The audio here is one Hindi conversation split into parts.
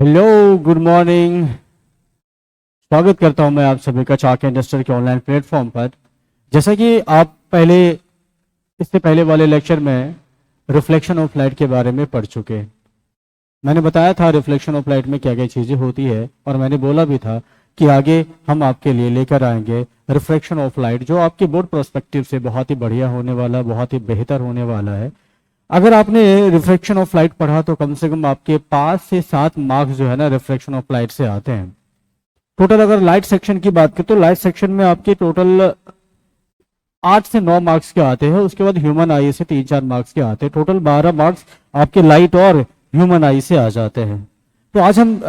Hello, good morning. स्वागत करता हूं मैं आप सभी का चाक इंडस्ट्री के ऑनलाइन प्लेटफॉर्म पर। जैसा कि आप इससे पहले वाले लेक्चर में रिफ्लेक्शन ऑफ लाइट के बारे में पढ़ चुके। मैंने बताया था रिफ्लेक्शन ऑफ लाइट में क्या क्या चीज़ें होती है, और मैंने बोला भी था कि आगे हम आपके लिए लेकर आएंगे रिफ्लेक्शन ऑफ लाइट, जो आपके बोर्ड पर्सपेक्टिव से बहुत ही बढ़िया होने वाला, बहुत ही बेहतर होने वाला है। अगर आपने रिफ्लेक्शन ऑफ लाइट पढ़ा तो कम से कम आपके 5 से 7 मार्क्स जो है ना रिफ्लेक्शन ऑफ लाइट से आते हैं। टोटल अगर लाइट सेक्शन की बात करें तो लाइट सेक्शन में आपके टोटल 8 से 9 मार्क्स के आते हैं। उसके बाद ह्यूमन आई से 3-4 मार्क्स के आते हैं। टोटल 12 मार्क्स आपके लाइट और ह्यूमन आई से आ जाते हैं। तो आज हम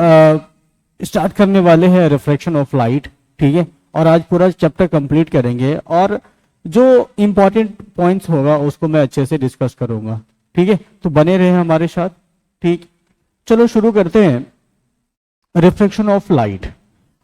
स्टार्ट करने वाले हैं रिफ्लेक्शन ऑफ लाइट, ठीक है। और आज पूरा चैप्टर कंप्लीट करेंगे और जो इंपॉर्टेंट पॉइंट्स होगा उसको मैं अच्छे से डिस्कस करूंगा, ठीक है। तो बने रहे हमारे साथ, ठीक। चलो शुरू करते हैं। रिफ्लेक्शन ऑफ लाइट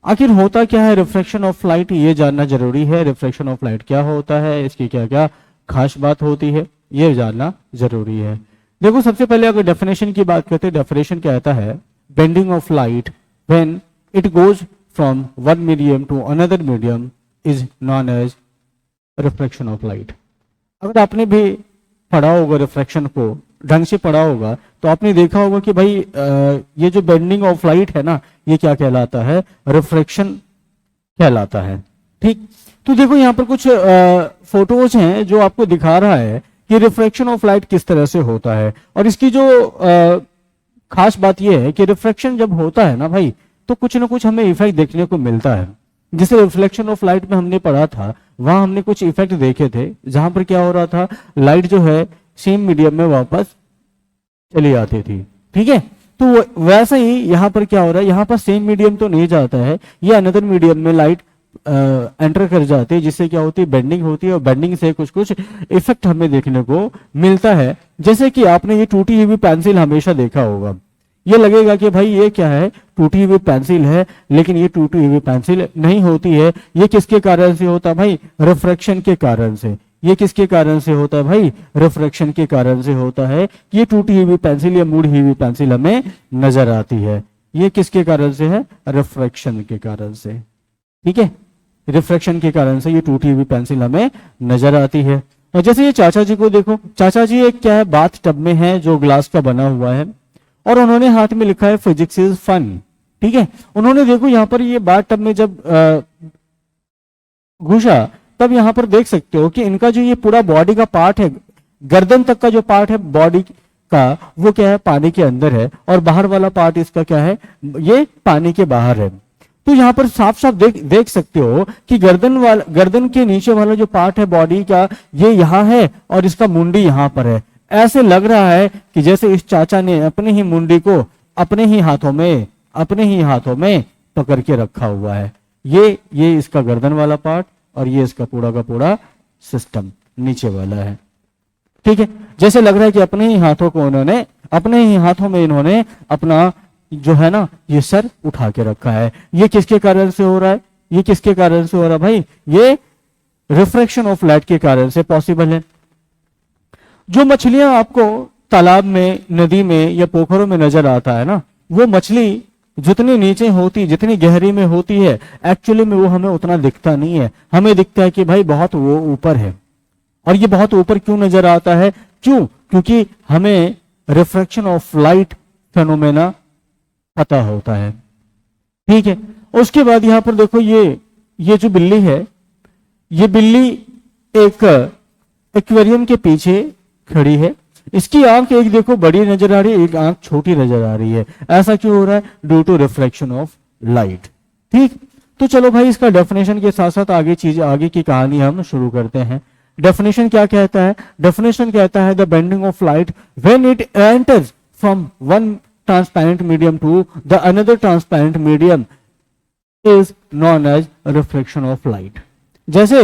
आखिर होता क्या है? रिफ्लेक्शन ऑफ लाइट ये जानना जरूरी है। रिफ्लेक्शन ऑफ लाइट क्या होता है, इसकी क्या क्या खास बात होती है, ये जानना जरूरी है। देखो, सबसे पहले अगर डेफिनेशन की बात करते हैं, डेफिनेशन कहता है bending of light when it goes from one medium to another medium is known as reflection of light. अगर आपने भी पढ़ा होगा रिफ्लेक्शन को, ढंग से पढ़ा होगा, तो आपने देखा होगा कि भाई ये जो बेंडिंग ऑफ लाइट है ना, ये क्या कहलाता है? रिफ्लेक्शन कहलाता है, ठीक। तो देखो यहाँ पर कुछ फोटोज हैं जो आपको दिखा रहा है कि रिफ्लेक्शन ऑफ लाइट किस तरह से होता है। और इसकी जो खास बात यह है कि रिफ्लेक्शन जब होता है ना भाई, तो कुछ ना कुछ हमें इफेक्ट देखने को मिलता है। जिसे रिफ्लेक्शन ऑफ लाइट में हमने पढ़ा था, वहां हमने कुछ इफेक्ट देखे थे, जहां पर क्या हो रहा था, लाइट जो है सेम मीडियम में वापस चली आती थी, ठीक है। तो वैसा ही यहाँ पर क्या हो रहा है, यहाँ पर सेम मीडियम तो नहीं जाता है, ये अनदर मीडियम में लाइट एंटर कर जाती है, जिससे क्या होती है, बेंडिंग होती है। और बेंडिंग से कुछ कुछ इफेक्ट हमें देखने को मिलता है। जैसे कि आपने ये टूटी हुई पेंसिल हमेशा देखा होगा। ये लगेगा कि भाई ये क्या है, टूटी हुई पेंसिल है, लेकिन ये टूटी हुई पेंसिल नहीं होती है। ये किसके कारण से होता है भाई? रिफ्रैक्शन के कारण से। ये किसके कारण से होता है भाई? रिफ्रैक्शन के कारण से होता है। ये टूटी हुई पेंसिल या मुड़ी हुई पेंसिल हमें नजर आती है। ये किसके कारण से है? रिफ्रैक्शन के कारण से, ठीक है। रिफ्रैक्शन के कारण से ये टूटी हुई पेंसिल हमें नजर आती है। और जैसे ये चाचा जी को देखो, चाचा जी एक क्या है, बाथ टब में है जो ग्लास का बना हुआ है, और उन्होंने हाथ में लिखा है फिजिक्स इज फन, ठीक है। उन्होंने देखो यहाँ पर ये बाथ टब में जब घुसा, तब यहाँ पर देख सकते हो कि इनका जो ये पूरा बॉडी का पार्ट है, गर्दन तक का जो पार्ट है बॉडी का, वो क्या है, पानी के अंदर है, और बाहर वाला पार्ट इसका क्या है, ये पानी के बाहर है। तो यहाँ पर साफ साफ देख सकते हो कि गर्दन के नीचे वाला जो पार्ट है बॉडी का, ये यहाँ है और इसका मुंडी यहाँ पर है। ऐसे लग रहा है कि जैसे इस चाचा ने अपनी ही मुंडी को अपने ही हाथों में पकड़ के रखा हुआ है। ये इसका गर्दन वाला पार्ट, और ये इसका पूरा का पूरा सिस्टम नीचे वाला है, ठीक है। जैसे लग रहा है कि अपने ही हाथों में इन्होंने अपना जो है ना, ये सर उठा के रखा है। ये किसके कारण से हो रहा है? ये किसके कारण से हो रहा है भाई? ये रिफ्रैक्शन ऑफ लाइट के कारण से पॉसिबल है। जो मछलियां आपको तालाब में, नदी में या पोखरों में नजर आता है ना, वो मछली जितनी नीचे होती, जितनी गहरी में होती है, एक्चुअली में वो हमें उतना दिखता नहीं है। हमें दिखता है कि भाई बहुत वो ऊपर है। और ये बहुत ऊपर क्यों नजर आता है? क्यों? क्योंकि हमें रिफ्रैक्शन ऑफ लाइट फेनोमेना पता होता है, ठीक है। उसके बाद यहां पर देखो, ये जो बिल्ली है, ये बिल्ली एक एक्वेरियम के पीछे खड़ी है। इसकी आंख एक देखो बड़ी नजर आ रही है, एक आंख छोटी नजर आ रही है। ऐसा क्यों हो रहा है? Due to reflection of light, ठीक। तो चलो भाई, इसका डेफिनेशन के साथ साथ आगे की कहानी हम शुरू करते हैं। डेफिनेशन क्या कहता है? डेफिनेशन कहता है the bending of light when it enters from one transparent medium to the another transparent medium is known as reflection of light. जैसे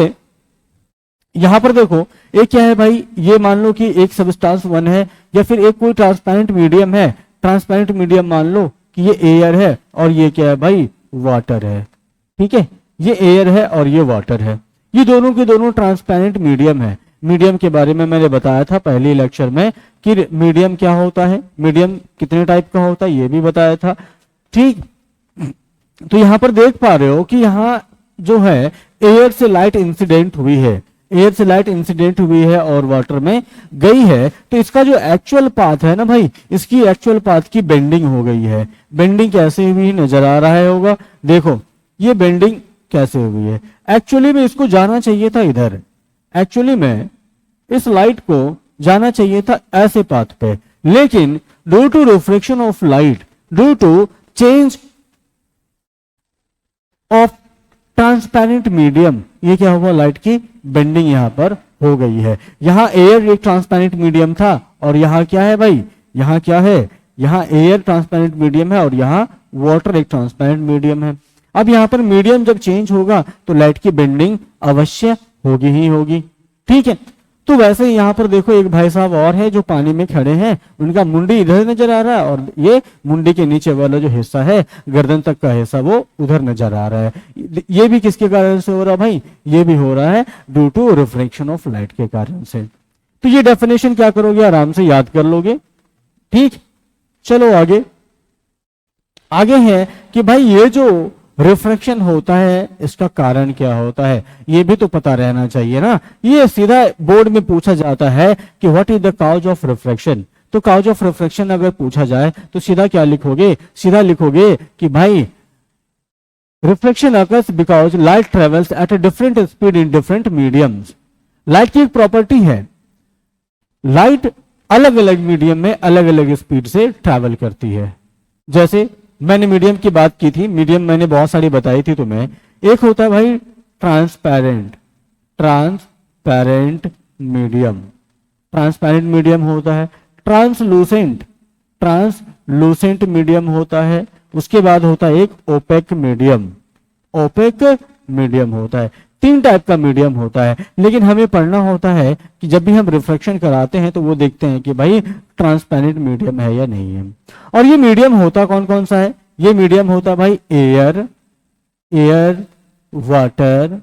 यहां पर देखो, एक क्या है भाई, ये मान लो कि एक सबस्टांस 1 है, या फिर एक कोई ट्रांसपेरेंट मीडियम है। ट्रांसपेरेंट मीडियम मान लो कि ये एयर है और ये क्या है भाई, वाटर है, ठीक है। ये एयर है और ये वाटर है। ये दोनों के दोनों ट्रांसपेरेंट मीडियम है। मीडियम के बारे में मैंने बताया था पहले लेक्चर में कि मीडियम क्या होता है, मीडियम कितने टाइप का होता है, ये भी बताया था। ठीक। तो यहां पर देख पा रहे हो कि यहां जो है एयर से लाइट इंसिडेंट हुई है, एयर से लाइट इंसिडेंट हुई है और वाटर में गई है। तो इसका जो एक्चुअल पाथ है ना भाई, इसकी एक्चुअल पाथ की बेंडिंग हो गई है। बेंडिंग कैसे हुई नजर आ रहा है होगा, देखो ये बेंडिंग कैसे हुई है। एक्चुअली में इसको जाना चाहिए था इधर, एक्चुअली में इस लाइट को जाना चाहिए था ऐसे पाथ पे, लेकिन due to reflection of light, due to change of transparent medium, ये क्या हुआ, लाइट की बेंडिंग यहां पर हो गई है। यहां एयर एक ट्रांसपेरेंट मीडियम था और यहां क्या है भाई, यहां क्या है, यहां एयर ट्रांसपेरेंट मीडियम है और यहां वाटर एक ट्रांसपेरेंट मीडियम है। अब यहां पर मीडियम जब चेंज होगा तो लाइट की बेंडिंग अवश्य होगी ही होगी, ठीक है। तो वैसे यहां पर देखो एक भाई साहब और है जो पानी में खड़े हैं, उनका मुंडी इधर नजर आ रहा है और ये मुंडी के नीचे वाला जो हिस्सा है, गर्दन तक का हिस्सा, वो उधर नजर आ रहा है। ये भी किसके कारण से हो रहा है भाई, ये भी हो रहा है due to reflection of light के कारण से। तो ये डेफिनेशन क्या करोगे, आराम से याद कर लोगे, ठीक। चलो आगे, आगे है कि भाई ये जो रिफ्रैक्शन होता है इसका कारण क्या होता है, ये भी तो पता रहना चाहिए ना। ये सीधा बोर्ड में पूछा जाता है कि what is the cause of refraction. तो कॉज ऑफ रिफ्रैक्शन अगर पूछा जाए तो सीधा क्या लिखोगे, सीधा लिखोगे कि भाई reflection occurs because light travels at a different speed in different mediums. Light की एक प्रॉपर्टी है, लाइट अलग अलग मीडियम में अलग अलग स्पीड से ट्रैवल करती है। जैसे मैंने मीडियम की बात की थी, मीडियम मैंने बहुत सारी बताई थी तुम्हें। एक होता है भाई transparent, transparent medium, transparent medium होता है। ट्रांसलूसेंट, ट्रांसलूसेंट मीडियम होता है। उसके बाद होता है एक ओपेक मीडियम, ओपेक मीडियम होता है। तीन टाइप का मीडियम होता है, लेकिन हमें पढ़ना होता है कि जब भी हम रिफ्लेक्शन कराते हैं तो वो देखते हैं कि भाई ट्रांसपेरेंट मीडियम है या नहीं है। और ये मीडियम होता कौन कौन सा है, ये मीडियम होता भाई एयर, एयर, वाटर,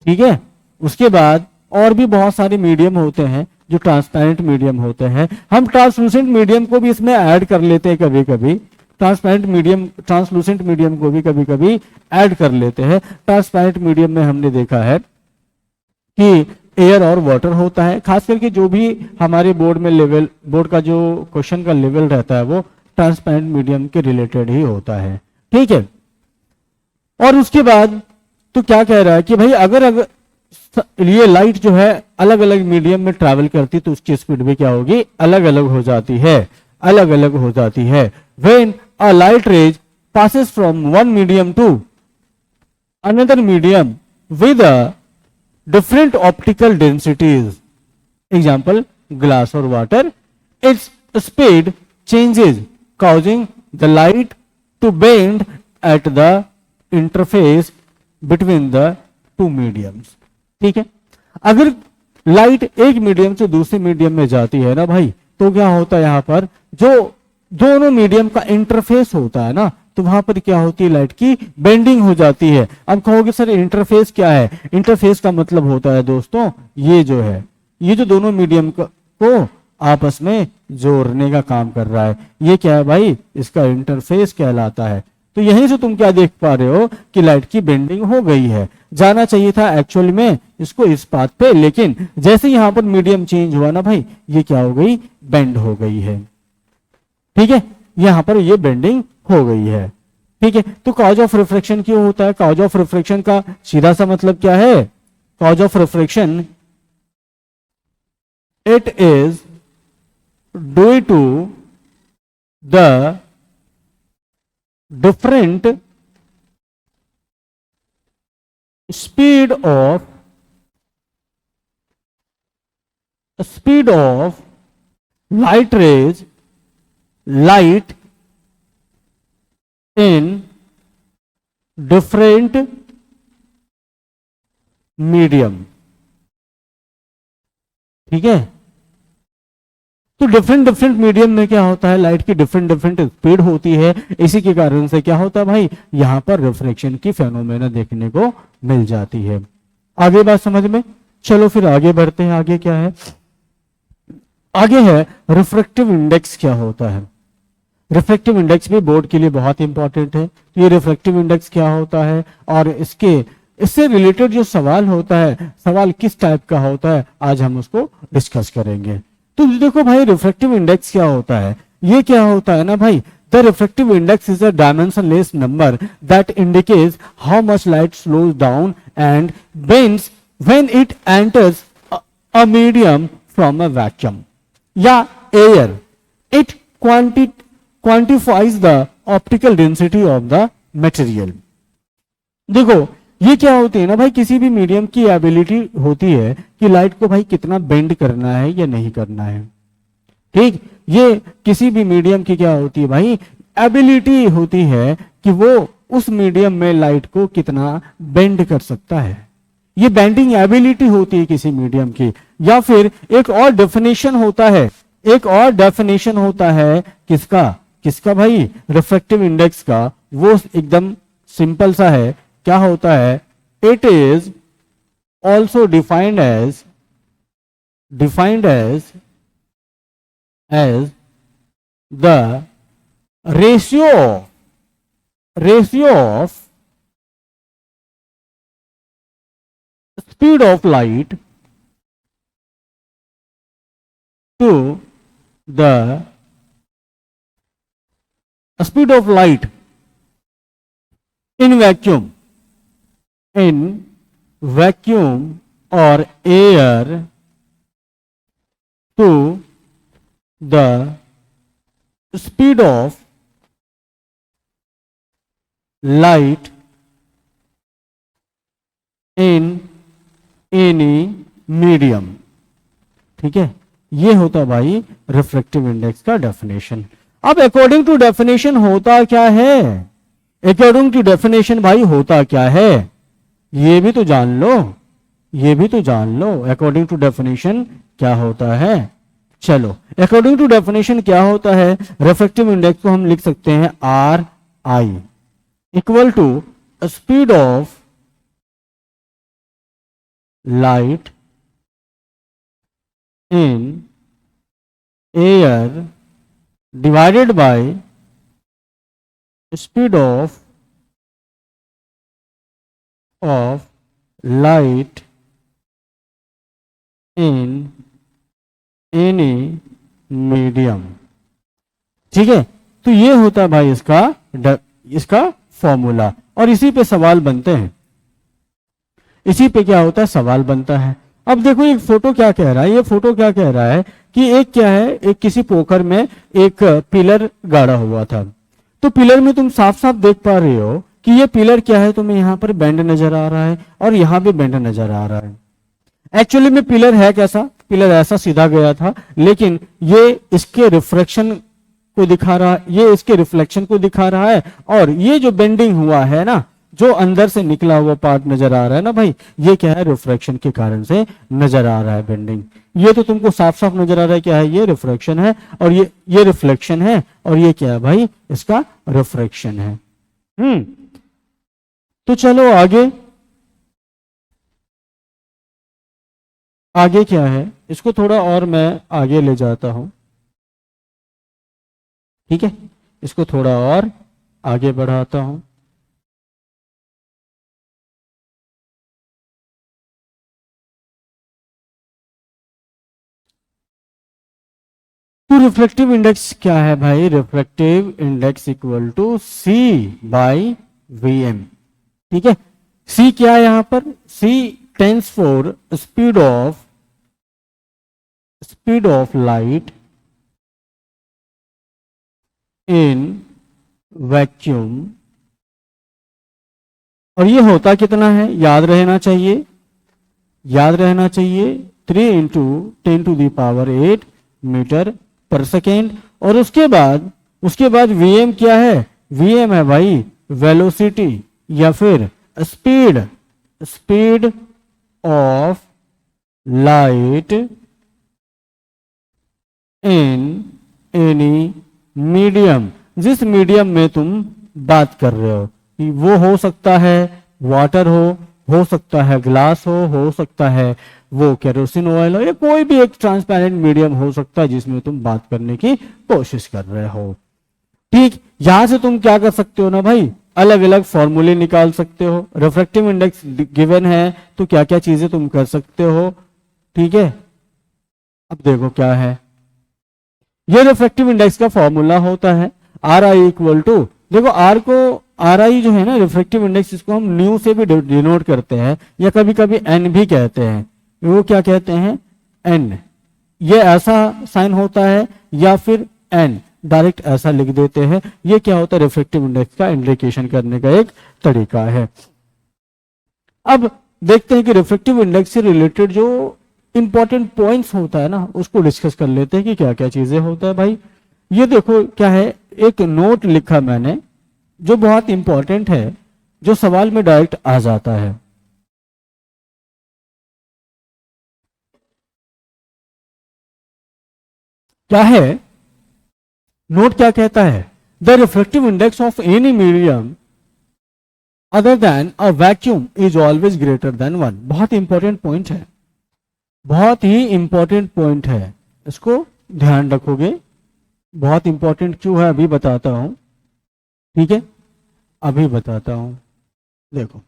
ठीक है। उसके बाद और भी बहुत सारे मीडियम होते हैं जो ट्रांसपेरेंट मीडियम होते हैं। हम ट्रांसलूसेंट मीडियम को भी इसमें ऐड कर लेते हैं कभी कभी, ट्रांसपेरेंट मीडियम, ट्रांसलूसेंट मीडियम को भी कभी कभी ऐड कर लेते हैं। ट्रांसपेरेंट मीडियम में हमने देखा है कि एयर और वाटर होता है। खास करके जो भी हमारे बोर्ड में लेवल, बोर्ड का जो क्वेश्चन का लेवल रहता है वो ट्रांसपेरेंट मीडियम के रिलेटेड ही होता है, ठीक है। और उसके बाद तो क्या कह रहा है कि भाई अगर ये लाइट जो है अलग अलग मीडियम में ट्रैवल करती तो उसकी स्पीड भी क्या होगी, अलग अलग हो जाती है, अलग अलग हो जाती है। When a light ray passes from one medium to another medium with a different optical densities, example glass or water, its speed changes causing the light to bend at the interface between the two mediums, ठीक है। अगर लाइट एक मीडियम से दूसरे मीडियम में जाती है ना भाई, तो क्या होता है, यहां पर जो दोनों मीडियम का इंटरफेस होता है ना, तो वहां पर क्या होती है, लाइट की बेंडिंग हो जाती है। अब कहोगे सर इंटरफेस क्या है, इंटरफेस का मतलब होता है दोस्तों ये जो है, ये जो दोनों मीडियम को आपस में जोड़ने का काम कर रहा है, ये क्या है भाई, इसका इंटरफेस कहलाता है। तो यहीं से तुम क्या देख पा रहे हो कि लाइट की बेंडिंग हो गई है। जाना चाहिए था एक्चुअल में इसको इस पाथ पे, लेकिन जैसे यहां पर मीडियम चेंज हुआ ना भाई, ये क्या हो गई, बेंड हो गई है, ठीक है। यहां पर ये बेंडिंग हो गई है, ठीक है। तो कॉज ऑफ रिफ्रैक्शन क्यों होता है, कॉज ऑफ रिफ्रैक्शन का सीधा सा मतलब क्या है, cause of refraction it is due to the different speed of light rays, light in different medium, ठीक है। तो डिफरेंट डिफरेंट मीडियम में क्या होता है, लाइट की डिफरेंट डिफरेंट स्पीड होती है। इसी के कारण से क्या होता है भाई, यहां पर रिफ्लेक्शन की फेनोमेना देखने को मिल जाती है। आगे बात समझ में, चलो फिर आगे बढ़ते हैं। आगे क्या है, आगे है रिफ्रैक्टिव इंडेक्स क्या होता है। रिफ्लेक्टिव इंडेक्स भी बोर्ड के लिए बहुत इंपॉर्टेंट है। तो ये रिफ्लेक्टिव इंडेक्स क्या होता है और इससे रिलेटेड जो सवाल होता है, सवाल किस टाइप का होता है, आज हम उसको डिस्कस करेंगे। तो देखो भाई, रिफ्लेक्टिव इंडेक्स क्या होता है, ये क्या होता है ना भाई, the reflective index is a dimensionless number that indicates how much light slows down and bends when it enters a medium from a vacuum या air. It quantifies the optical density of the material। देखो ये क्या होती है ना भाई, किसी भी मीडियम की एबिलिटी होती है कि लाइट को भाई कितना बेंड करना है या नहीं करना है। ठीक, ये किसी भी मीडियम की क्या होती है भाई, एबिलिटी होती है कि वो उस मीडियम में लाइट को कितना बेंड कर सकता है। ये बेंडिंग एबिलिटी होती है किसी मीडियम की। या फिर एक और डेफिनेशन होता है, एक और डेफिनेशन होता है किसका, किसका भाई, रिफ्लेक्टिव इंडेक्स का। वो एकदम सिंपल सा है, क्या होता है, it is also defined as the ratio of speed of light to the speed of light in vacuum or air to the speed of light in any medium। ठीक है, ये होता भाई रिफ्लेक्टिव इंडेक्स का डेफिनेशन। अब अकॉर्डिंग टू डेफिनेशन होता क्या है, अकॉर्डिंग टू डेफिनेशन भाई होता क्या है, ये भी तो जान लो, ये भी तो जान लो अकॉर्डिंग टू डेफिनेशन क्या होता है। चलो, अकॉर्डिंग टू डेफिनेशन क्या होता है, रिफ्लेक्टिव इंडेक्स को हम लिख सकते हैं R I equal to speed of light in air divided by speed of light in any medium। ठीक है, तो ये होता है भाई इसका फॉर्मूला, और इसी पे सवाल बनते हैं, इसी पे क्या होता है, सवाल बनता है। अब देखो ये फोटो क्या कह रहा है, ये फोटो क्या कह रहा है कि एक क्या है, एक किसी पोखर में एक पिलर गाड़ा हुआ था। तो पिलर में तुम साफ साफ देख पा रहे हो कि ये पिलर क्या है, तुम्हें यहां पर बेंड नजर आ रहा है और यहां भी बेंड नजर आ रहा है। एक्चुअली में पिलर है कैसा, पिलर ऐसा सीधा गया था, लेकिन ये इसके रिफ्लेक्शन को दिखा रहा है, ये इसके रिफ्लेक्शन को दिखा रहा है, और ये जो बेंडिंग हुआ है ना, जो अंदर से निकला हुआ पार्ट नजर आ रहा है ना भाई, ये क्या है, रिफ्रैक्शन के कारण से नजर आ रहा है बेंडिंग। ये तो तुमको साफ साफ नजर आ रहा है क्या है, ये रिफ्रैक्शन है, और ये रिफ्लेक्शन है, और ये क्या है भाई, इसका रिफ्रैक्शन है। तो चलो आगे क्या है, इसको थोड़ा और मैं आगे ले जाता हूं। ठीक है, इसको थोड़ा और आगे बढ़ाता हूं। तो रिफ्लेक्टिव इंडेक्स क्या है भाई, reflective index equal to C by V M. ठीक है, सी क्या है यहां पर, सी tense for speed of light in vacuum, और ये होता कितना है, याद रहना चाहिए 3 इंटू 10⁸ मीटर पर सेकेंड। और उसके बाद वीएम क्या है, वीएम है भाई वेलोसिटी या फिर speed of light in any medium, जिस मीडियम में तुम बात कर रहे हो। वो हो सकता है वाटर हो सकता है ग्लास हो सकता है वो केरोसिन ऑयल हो, या कोई भी एक ट्रांसपेरेंट मीडियम हो सकता है जिसमें तुम बात करने की कोशिश कर रहे हो। ठीक, यहां से तुम क्या कर सकते हो ना भाई, अलग अलग फॉर्मूले निकाल सकते हो। रिफ्रैक्टिव इंडेक्स गिवन है तो क्या क्या चीजें तुम कर सकते हो। ठीक है, अब देखो क्या है, ये रिफ्रैक्टिव इंडेक्स का फॉर्मूला होता है आर आई इक्वल टू, देखो आर को, आर आई जो है ना रिफ्रैक्टिव इंडेक्स, इसको हम न्यू से भी डिनोट करते हैं या कभी कभी एन भी कहते हैं। वो क्या कहते हैं, एन, ये ऐसा साइन होता है या फिर एन डायरेक्ट ऐसा लिख देते हैं। ये क्या होता है, रिफ्रैक्टिव इंडेक्स का इंडिकेशन करने का एक तरीका है। अब देखते हैं कि रिफ्रैक्टिव इंडेक्स से रिलेटेड जो इंपॉर्टेंट पॉइंट्स होता है ना, उसको डिस्कस कर लेते हैं कि क्या क्या चीजें होता है भाई। ये देखो क्या है, एक नोट लिखा मैंने जो बहुत इंपॉर्टेंट है, जो सवाल में डायरेक्ट आ जाता है। क्या है नोट, क्या कहता है, the refractive index of any medium other than a vacuum is always greater than 1। बहुत इंपॉर्टेंट पॉइंट है, बहुत ही इंपॉर्टेंट पॉइंट है, इसको ध्यान रखोगे। बहुत इंपॉर्टेंट क्यों है अभी बताता हूं, ठीक है, अभी बताता हूं। देखो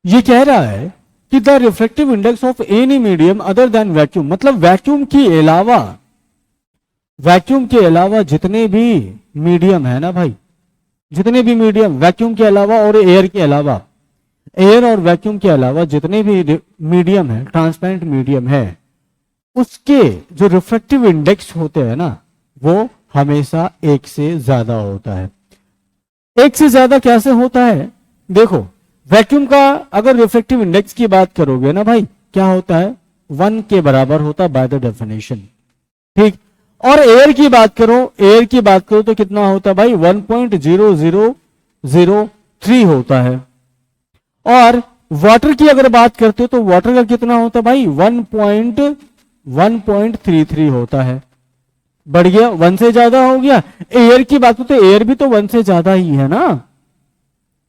ये कह रहा है कि the refractive index of any medium other than vacuum, मतलब वैक्यूम के अलावा, वैक्यूम के अलावा जितने भी मीडियम है ना भाई, जितने भी मीडियम वैक्यूम के अलावा और एयर के अलावा, एयर और वैक्यूम के अलावा जितने भी मीडियम है, ट्रांसपेरेंट मीडियम है, उसके जो रिफ्रैक्टिव इंडेक्स होते हैं ना, वो हमेशा एक से ज्यादा होता है। एक से ज्यादा कैसे होता है, देखो वैक्यूम का अगर रिफ्रैक्टिव इंडेक्स की बात करोगे ना भाई, क्या होता है, 1 के बराबर होता है बाय द डेफिनेशन। ठीक, और एयर की बात करो, एयर की बात करो तो कितना होता है भाई, 1.0003 होता है। और वाटर की अगर बात करते हो तो वाटर का कितना होता है भाई, 1.33 होता है। बढ़ गया, 1 से ज्यादा हो गया। एयर की बात करो तो एयर भी तो 1 से ज्यादा ही है ना।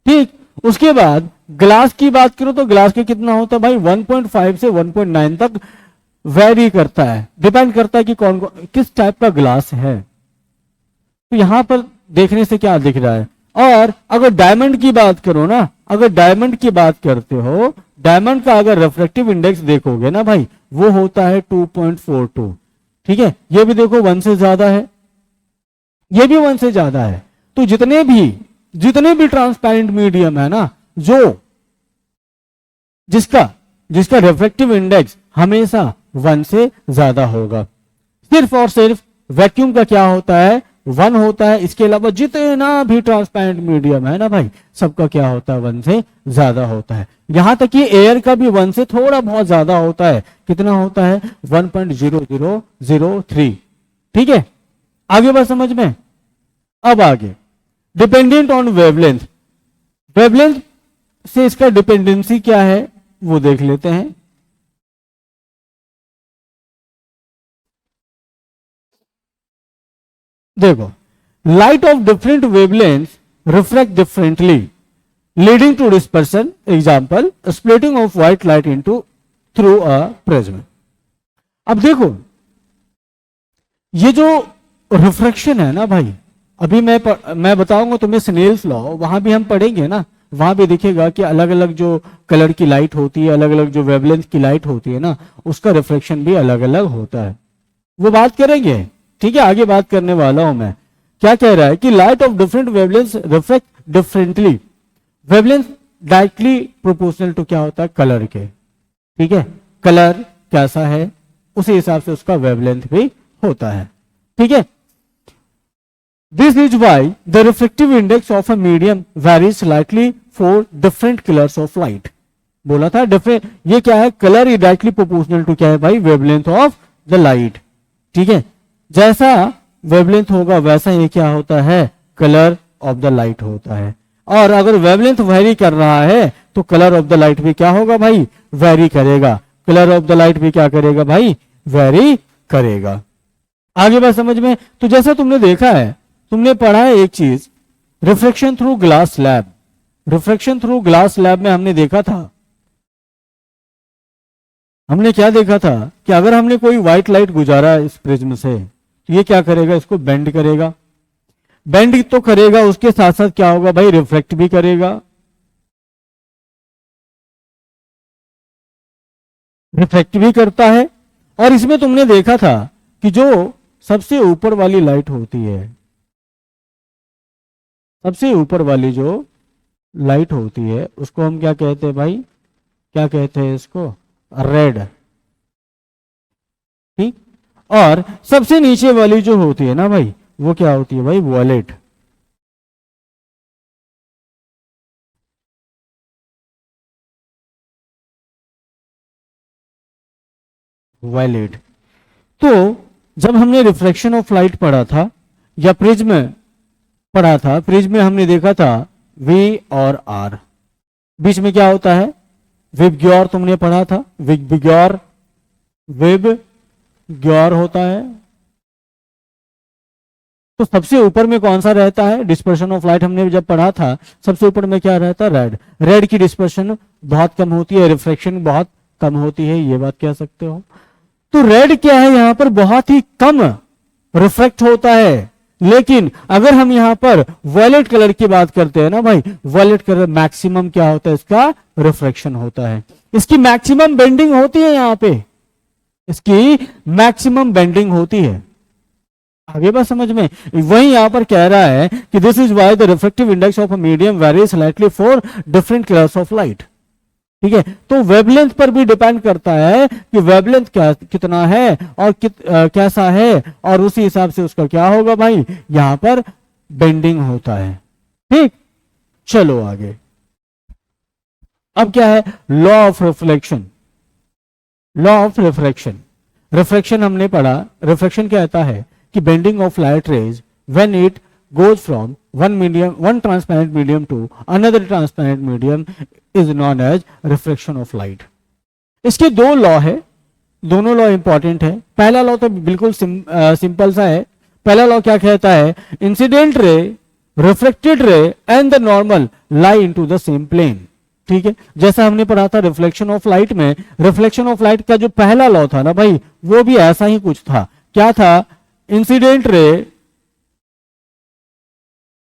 ठीक, उसके बाद ग्लास की बात करो तो ग्लास का कितना होता है भाई, 1.5 से 1.9 तक वेरी करता है, डिपेंड करता है कि कौन किस टाइप का ग्लास है। तो यहां पर देखने से क्या दिख रहा है। और अगर डायमंड की बात करो ना, अगर डायमंड की बात करते हो, डायमंड का अगर रिफ्रैक्टिव इंडेक्स देखोगे ना भाई, वो होता है 2.42। ठीक है, ये भी देखो 1 से ज्यादा है, ये भी 1 से ज्यादा है। तो जितने भी ट्रांसपेरेंट मीडियम है ना, जो जिसका रिफ्रैक्टिव इंडेक्स हमेशा 1 से ज्यादा होगा। सिर्फ और सिर्फ वैक्यूम का क्या होता है, 1 होता है। इसके अलावा जितना भी ट्रांसपेरेंट मीडियम है ना भाई, सबका क्या होता है, 1 से ज्यादा होता है। यहां तक कि एयर का भी 1 से थोड़ा बहुत ज्यादा होता है। कितना होता है, 1.0003। ठीक है, आगे बात समझ में। अब आगे डिपेंडेंट ऑन वेवलेंथ, वेवलेंथ से इसका डिपेंडेंसी क्या है वो देख लेते हैं। देखो, light of different wavelength refract differently leading to dispersion, example splitting of white light into through a prism. अब देखो ये जो रिफ्रैक्शन है ना भाई, अभी मैं बताऊंगा तुम्हें स्नेल्स लॉ, वहां भी हम पढ़ेंगे ना, वहां भी दिखेगा कि अलग अलग जो कलर की लाइट होती है, अलग अलग जो वेवलेंथ की लाइट होती है ना, उसका रिफ्लेक्शन भी अलग अलग होता है। वो बात करेंगे, ठीक है, आगे बात करने वाला हूं मैं। क्या कह रहा है कि light of different wavelength reflect differently, wavelength directly proportional to क्या होता है, कलर के। ठीक है, कलर कैसा है उसी हिसाब से उसका वेवलेंथ भी होता है। ठीक है, this is why the reflective index of a medium varies slightly for different colours of light. बोला था डिफरेंट, ये क्या है, colour is directly proportional to क्या है भाई, वेवलेंथ ऑफ द लाइट। ठीक है, जैसा वेवलेंथ होगा वैसा ये क्या होता है, कलर ऑफ द लाइट होता है। और अगर वेवलेंथ वेरी कर रहा है तो कलर ऑफ द लाइट भी क्या होगा भाई, वेरी करेगा। कलर ऑफ द लाइट भी क्या करेगा भाई, वेरी करेगा। आगे बात समझ में। तो जैसा तुमने देखा है, तुमने पढ़ा है एक चीज, reflection through glass slab. Reflection through glass slab में हमने देखा था, हमने क्या देखा था कि अगर हमने कोई व्हाइट लाइट गुजारा इस प्रिज्म से, तो ये क्या करेगा, इसको बेंड करेगा। बेंड तो करेगा, उसके साथ साथ क्या होगा भाई, रिफ्लेक्ट भी करेगा। रिफ्लेक्ट भी करता है। और इसमें तुमने देखा था कि जो सबसे ऊपर वाली लाइट होती है, सबसे ऊपर वाली जो लाइट होती है उसको हम क्या कहते हैं भाई, क्या कहते हैं इसको, रेड। ठीक। और सबसे नीचे वाली जो होती है ना भाई, वो क्या होती है भाई, वॉयलेट। वॉयलेट। तो जब हमने रिफ्लेक्शन ऑफ लाइट पढ़ा था या प्रिज्म पढ़ा था, प्रिज्म में हमने देखा था वी और आर, बीच में क्या होता है, विबग्योर तुमने पढ़ा था, विबग्योर, विबग्योर होता है। तो सबसे ऊपर में कौन सा रहता है, डिस्पर्शन ऑफ लाइट हमने जब पढ़ा था, सबसे ऊपर में क्या रहता है, रेड। रेड की डिस्पर्शन बहुत कम होती है, रिफ्लेक्शन बहुत कम होती है, ये बात कह सकते हो। तो रेड क्या है, यहां पर बहुत ही कम रिफ्लेक्ट होता है। लेकिन अगर हम यहां पर वॉयलेट कलर की बात करते हैं ना भाई, वॉयलेट कलर मैक्सिमम क्या होता है, इसका रिफ्लेक्शन होता है, इसकी मैक्सिमम बेंडिंग होती है, यहां पे इसकी मैक्सिमम बेंडिंग होती है। आगे बात समझ में, वही यहां पर कह रहा है कि this is why the reflective index of a medium varies slightly for different colours of light. ठीक है, तो वेवलेंथ पर भी डिपेंड करता है कि वेवलेंथ क्या कितना है और कैसा है, और उसी हिसाब से उसका क्या होगा भाई, यहां पर बेंडिंग होता है। ठीक, चलो आगे। अब क्या है, law of reflection. Law of reflection, reflection हमने पढ़ा, रिफ्लेक्शन कहता है कि bending of light rays when it goes from one transparent medium to another transparent medium is known as reflection of light। इसके दो लॉ है, दोनों लॉ इंपॉर्टेंट है। पहला लॉ तो बिल्कुल सिंपल सा है। पहला लॉ क्या कहता है, incident ray, reflected ray and the normal lie into the same plane. ठीक है, जैसा हमने पढ़ा था रिफ्लेक्शन ऑफ लाइट में, रिफ्लेक्शन ऑफ लाइट का जो पहला लॉ था ना भाई, वो भी ऐसा ही कुछ था। क्या था, incident ray,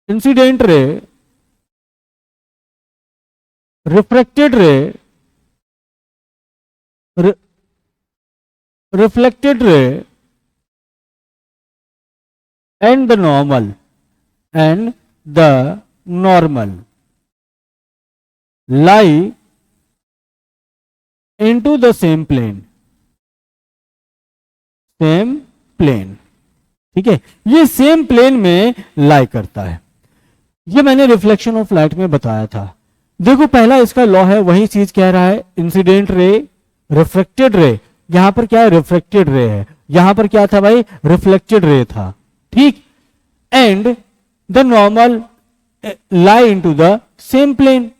incident ray, reflected ray, reflected ray and the normal lie into the same plane, same plane. ठीक है, ये सेम प्लेन में लाई करता है। ये मैंने रिफ्लेक्शन ऑफ लाइट में बताया था। देखो पहला इसका लॉ है, वही चीज कह रहा है, इंसिडेंट रे, रिफ्लेक्टेड रे। यहां पर क्या है, रिफ्लेक्टेड रे है, यहां पर क्या था भाई, रिफ्लेक्टेड रे था। ठीक, and the normal lie into the same plane,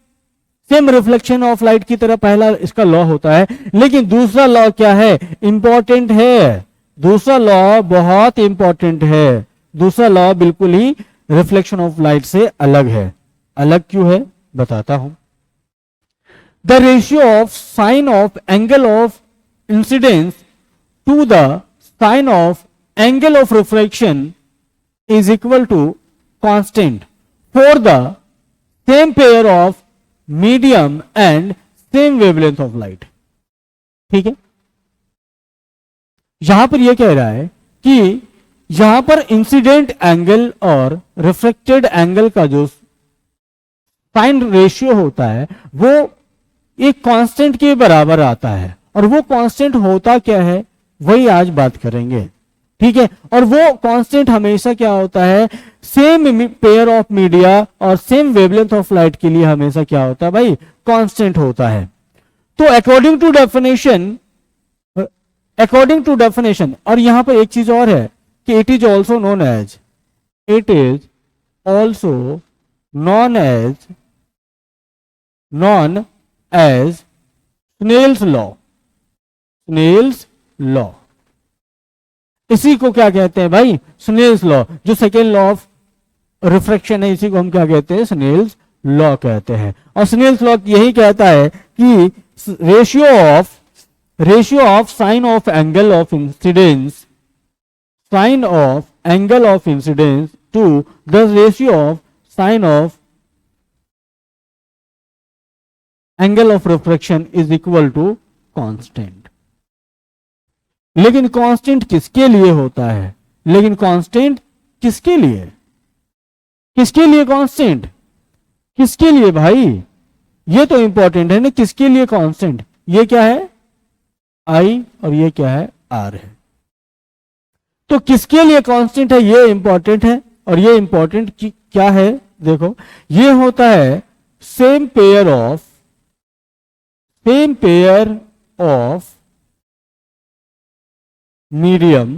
same reflection of light की तरह पहला इसका लॉ होता है। लेकिन दूसरा लॉ क्या है, इंपॉर्टेंट है, दूसरा लॉ बहुत इंपॉर्टेंट है। दूसरा लॉ बिल्कुल ही रिफ्लेक्शन ऑफ लाइट से अलग है। अलग क्यों है बताता हूं। The ratio of sine of angle of incidence to the sine of angle of reflection is equal to constant for the same pair of medium and same wavelength of light. ठीक है, यहां पर यह कह रहा है कि यहां पर इंसिडेंट एंगल और रिफ्लेक्टेड एंगल का जो साइन रेशियो होता है वो एक कांस्टेंट के बराबर आता है, और वो कांस्टेंट होता क्या है वही आज बात करेंगे। ठीक है, और वो कांस्टेंट हमेशा क्या होता है, सेम पेयर ऑफ मीडिया और सेम वेवलेंथ ऑफ लाइट के लिए हमेशा क्या होता है भाई, कांस्टेंट होता है। तो अकॉर्डिंग टू डेफिनेशन, और यहां पर एक चीज और है कि it is also known as, it is also known as Snell's law. Snell's law, इसी को क्या कहते हैं भाई, स्नेल्स लॉ। जो सेकेंड लॉ ऑफ रिफ्रैक्शन है, इसी को हम क्या कहते हैं, स्नेल्स लॉ कहते हैं। और स्नेल्स लॉ यही कहता है कि ratio of sine of angle of incidence, sine of angle of incidence 2, the ratio of sine of angle of refraction is equal to constant. लेकिन कांस्टेंट किसके लिए होता है? लेकिन कांस्टेंट किसके लिए? किसके लिए कांस्टेंट? किसके लिए भाई? ये तो इंपॉर्टेंट है ना, किसके लिए कांस्टेंट? ये क्या है? आई, और ये क्या है? आर है। तो किसके लिए कांस्टेंट है ये इंपॉर्टेंट है। और ये इंपॉर्टेंट क्या है? देखो, ये होता है सेम पेयर ऑफ मीडियम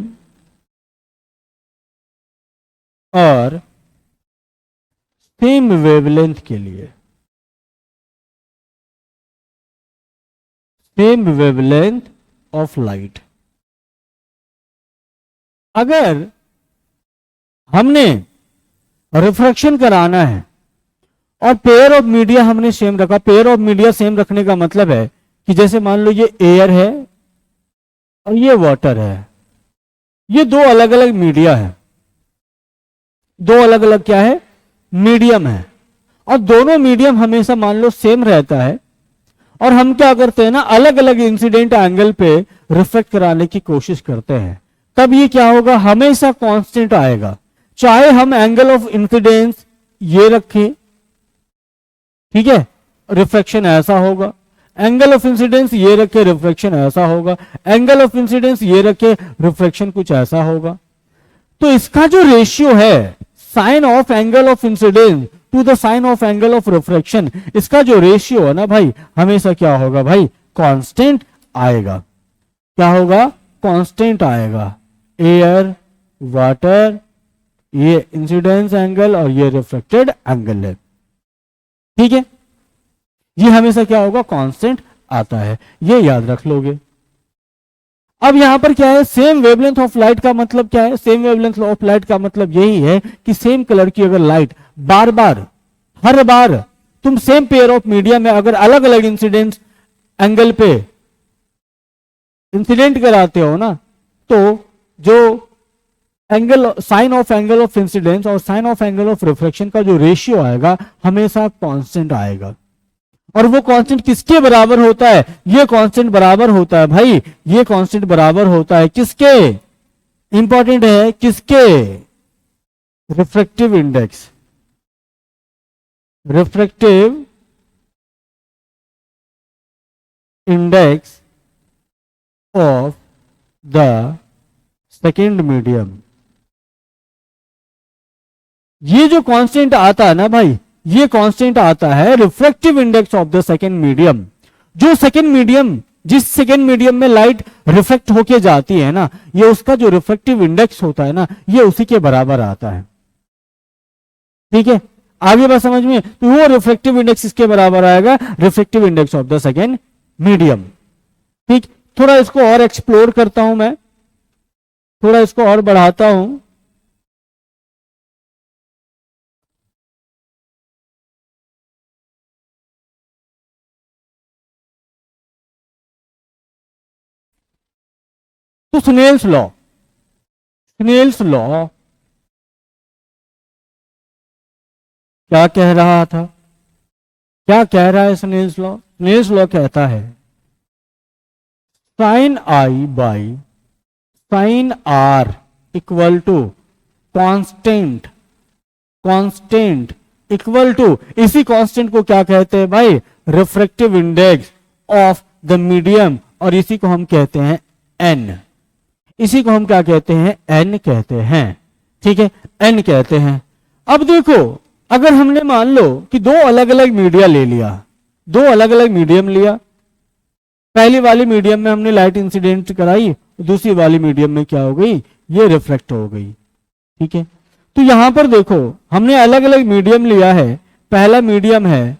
और सेम वेवलेंथ के लिए, सेम वेवलेंथ ऑफ लाइट। अगर हमने रिफ्रैक्शन कराना है और पेयर ऑफ मीडिया हमने सेम रखा, पेयर ऑफ मीडिया सेम रखने का मतलब है कि जैसे मान लो ये एयर है और ये वाटर है, ये दो अलग अलग मीडिया है, दो अलग अलग क्या है? मीडियम है। और दोनों मीडियम हमेशा मान लो सेम रहता है, और हम क्या करते हैं ना, अलग अलग इंसिडेंट एंगल पे रिफ्लेक्ट कराने की कोशिश करते हैं, तब ये क्या होगा? हमेशा कांस्टेंट आएगा। चाहे हम एंगल ऑफ इंसिडेंस ये रखें, ठीक है, रिफ्लेक्शन ऐसा होगा, एंगल ऑफ इंसिडेंस ये रखे, रिफ्लेक्शन ऐसा होगा, एंगल ऑफ इंसिडेंस ये रखे, रिफ्लेक्शन कुछ ऐसा होगा। तो इसका जो रेशियो है sine of angle of incidence to the sine of angle of reflection, इसका जो रेशियो है ना भाई, हमेशा क्या होगा भाई? कांस्टेंट आएगा। क्या होगा? कांस्टेंट आएगा। एयर, वाटर, ये इंसिडेंस एंगल और ये रिफ्लेक्टेड एंगल है, ठीक है। ये हमेशा क्या होगा? कांस्टेंट आता है, ये याद रख लोगे। अब यहां पर क्या है? सेम वेवलेंथ ऑफ लाइट का मतलब क्या है? सेम वेवलेंथ ऑफ लाइट का मतलब यही है कि सेम कलर की अगर लाइट बार बार, हर बार तुम सेम पेयर ऑफ मीडिया में अगर अलग अलग इंसिडेंट एंगल पे इंसिडेंट कराते हो ना, तो जो angle, sine of angle of incidence और sine of angle of reflection का जो रेशियो आएगा हमेशा कांस्टेंट आएगा। और वो कांस्टेंट किसके बराबर होता है? ये कांस्टेंट बराबर होता है भाई, ये कांस्टेंट बराबर होता है किसके? इंपॉर्टेंट है, किसके? Refractive index, refractive index of the second medium. ये जो कांस्टेंट आता है ना भाई, ये कांस्टेंट आता है refractive index of the second medium. जो सेकेंड मीडियम, जिस सेकेंड मीडियम में लाइट रिफ्लेक्ट होके जाती है ना, ये उसका जो रिफ्रैक्टिव इंडेक्स होता है ना, ये उसी के बराबर आता है, ठीक है। आगे बात समझ में? तो वो रिफ्रैक्टिव इंडेक्स इसके बराबर आएगा, refractive index of the second medium, ठीक। थोड़ा इसको और एक्सप्लोर करता हूं मैं, थोड़ा इसको और बढ़ाता हूं। तो स्नेल्स लॉ, स्नेल्स लॉ क्या कह रहा था? क्या कह रहा है स्नेल्स लॉ? स्नेल्स लॉ कहता है sine I by sine R equal to constant, constant equal to, इसी कांस्टेंट को क्या कहते हैं भाई? Refractive index of the medium, और इसी को हम कहते हैं एन। इसी को हम क्या कहते हैं? एन कहते हैं, ठीक है, एन कहते हैं। अब देखो, अगर हमने मान लो कि दो अलग अलग मीडिया ले लिया, दो अलग अलग मीडियम लिया, पहली वाली मीडियम में हमने लाइट इंसिडेंट कराई, दूसरी वाली मीडियम में क्या हो गई? ये रिफ्लेक्ट हो गई, ठीक है। तो यहां पर देखो, हमने अलग अलग मीडियम लिया है। पहला मीडियम है,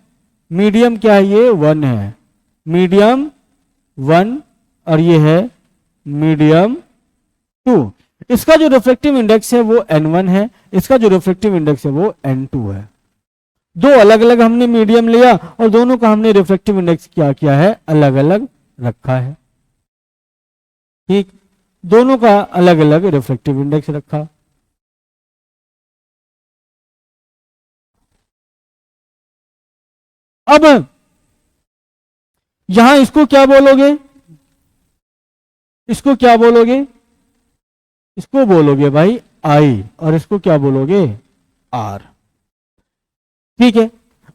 मीडियम क्या है? ये 1 है, मीडियम 1, और ये है मीडियम 2। इसका जो रिफ्लेक्टिव इंडेक्स है वो n1 है, इसका जो रिफ्लेक्टिव इंडेक्स है वो n2 है। दो अलग अलग हमने मीडियम लिया और दोनों का हमने रिफ्लेक्टिव इंडेक्स क्या किया है? अलग अलग रखा है, ठीक। दोनों का अलग अलग रिफ्लेक्टिव इंडेक्स रखा। अब यहां इसको क्या बोलोगे, इसको क्या बोलोगे, इसको बोलोगे भाई आई, और इसको क्या बोलोगे आर। ठीक है,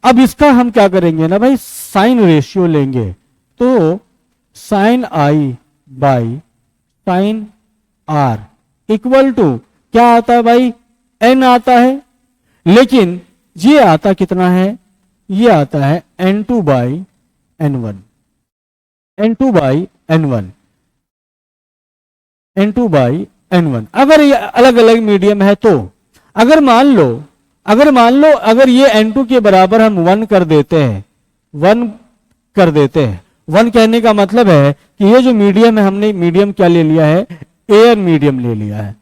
अब इसका हम क्या करेंगे ना भाई, साइन रेशियो लेंगे। तो sine I by sine R equal to क्या आता है भाई, एन आता है, लेकिन ये आता कितना है, ये आता है n2 by n1, n2 by n1, n2 by n1। अगर ये अलग अलग मीडियम है तो अगर मान लो अगर ये n2 के बराबर हम 1 कर देते हैं, 1 कर देते हैं, 1 कहने का मतलब है कि ये जो मीडियम है, हमने मीडियम क्या ले लिया है, एयर मीडियम ले लिया है।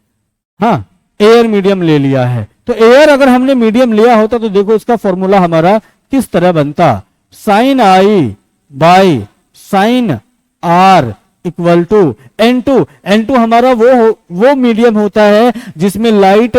हाँ, एयर मीडियम ले लिया है। तो एयर अगर हमने मीडियम लिया होता तो देखो इसका फॉर्मूला हमारा किस तरह बनता, sine I by sine R equal to n2। n2 हमारा वो मीडियम होता है जिसमें लाइट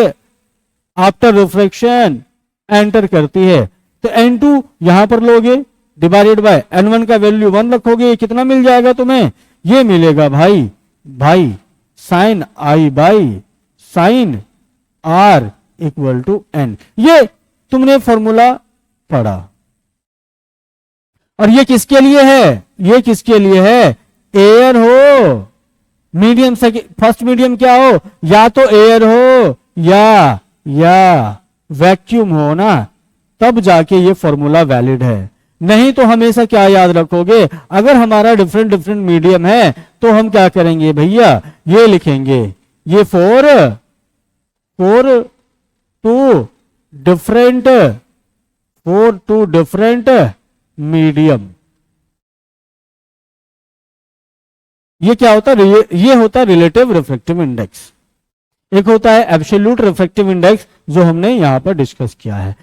आफ्टर रिफ्लेक्शन एंटर करती है। तो n2 यहां पर लोगे डिवाइडेड बाय n1 का वैल्यू 1 रखोगे, कितना मिल जाएगा तुम्हें, ये मिलेगा भाई sine I by sine R equal to n। ये तुमने फॉर्मूला पढ़ा। और ये किसके लिए है, ये किसके लिए है, एयर हो, मीडियम से फर्स्ट मीडियम क्या हो, या तो एयर हो या वैक्यूम हो ना, तब जाके ये फॉर्मूला वैलिड है। नहीं तो हमेशा क्या याद रखोगे, अगर हमारा डिफरेंट डिफरेंट मीडियम है तो हम क्या करेंगे भैया, ये लिखेंगे, ये फोर टू डिफरेंट मीडियम। ये क्या होता है, ये होता है रिलेटिव रिफ्रैक्टिव इंडेक्स। एक होता है एब्सोल्यूट रिफ्रैक्टिव इंडेक्स जो हमने यहां पर डिस्कस किया है।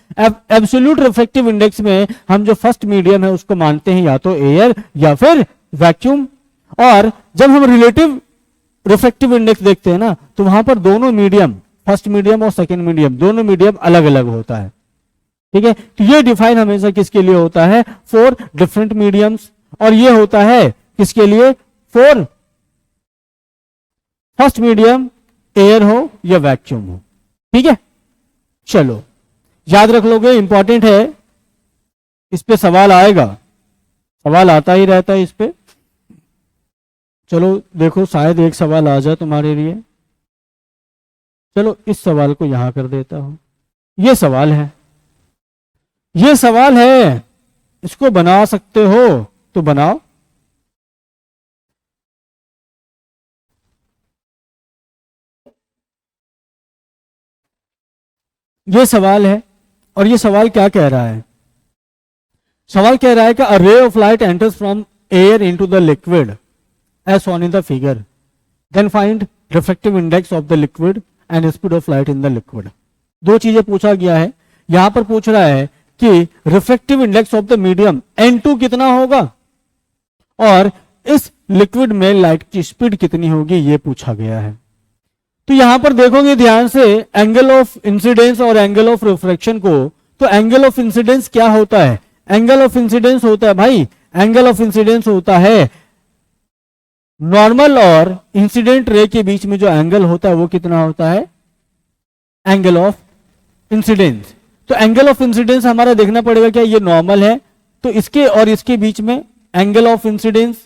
एब्सोल्यूट रिफ्रैक्टिव इंडेक्स में हम जो फर्स्ट मीडियम है उसको मानते हैं या तो एयर या फिर वैक्यूम। और जब हम रिलेटिव रिफ्रैक्टिव इंडेक्स देखते हैं ना तो वहां पर दोनों मीडियम, फर्स्ट मीडियम और सेकेंड मीडियम, दोनों मीडियम अलग अलग होता है। ठीक है, तो ये डिफाइन हमेशा किसके लिए होता है, फॉर डिफरेंट मीडियम्स। और ये होता है किसके लिए, फॉर फर्स्ट मीडियम एयर हो या वैक्यूम हो। ठीक है, चलो याद रख लोगे, इंपॉर्टेंट है, इस पे सवाल आएगा, सवाल आता ही रहता है इस पे। चलो देखो शायद एक सवाल आ जाए तुम्हारे लिए। चलो इस सवाल को यहां कर देता हूं। ये सवाल है, ये सवाल है, इसको बना सकते हो तो बनाओ। ये सवाल है, और ये सवाल क्या कह रहा है, सवाल कह रहा है कि a ray of light enters from air into the liquid as shown in the figure, then find refractive index of the liquid and speed of light in the liquid. दो चीजें पूछा गया है। यहां पर पूछ रहा है कि refractive index of the medium n2 कितना होगा और इस लिक्विड में लाइट की स्पीड कितनी होगी, ये पूछा गया है। तो यहां पर देखोगे ध्यान से एंगल ऑफ इंसिडेंस और एंगल ऑफ रिफ्रैक्शन को, तो एंगल ऑफ इंसिडेंस क्या होता है, एंगल ऑफ इंसिडेंस होता है भाई, एंगल ऑफ इंसिडेंस होता है नॉर्मल और इंसिडेंट रे के बीच में जो एंगल होता है वो कितना होता है, एंगल ऑफ इंसिडेंस। तो एंगल ऑफ इंसिडेंस हमारा देखना पड़ेगा क्या, ये नॉर्मल है तो इसके और इसके बीच में एंगल ऑफ इंसिडेंस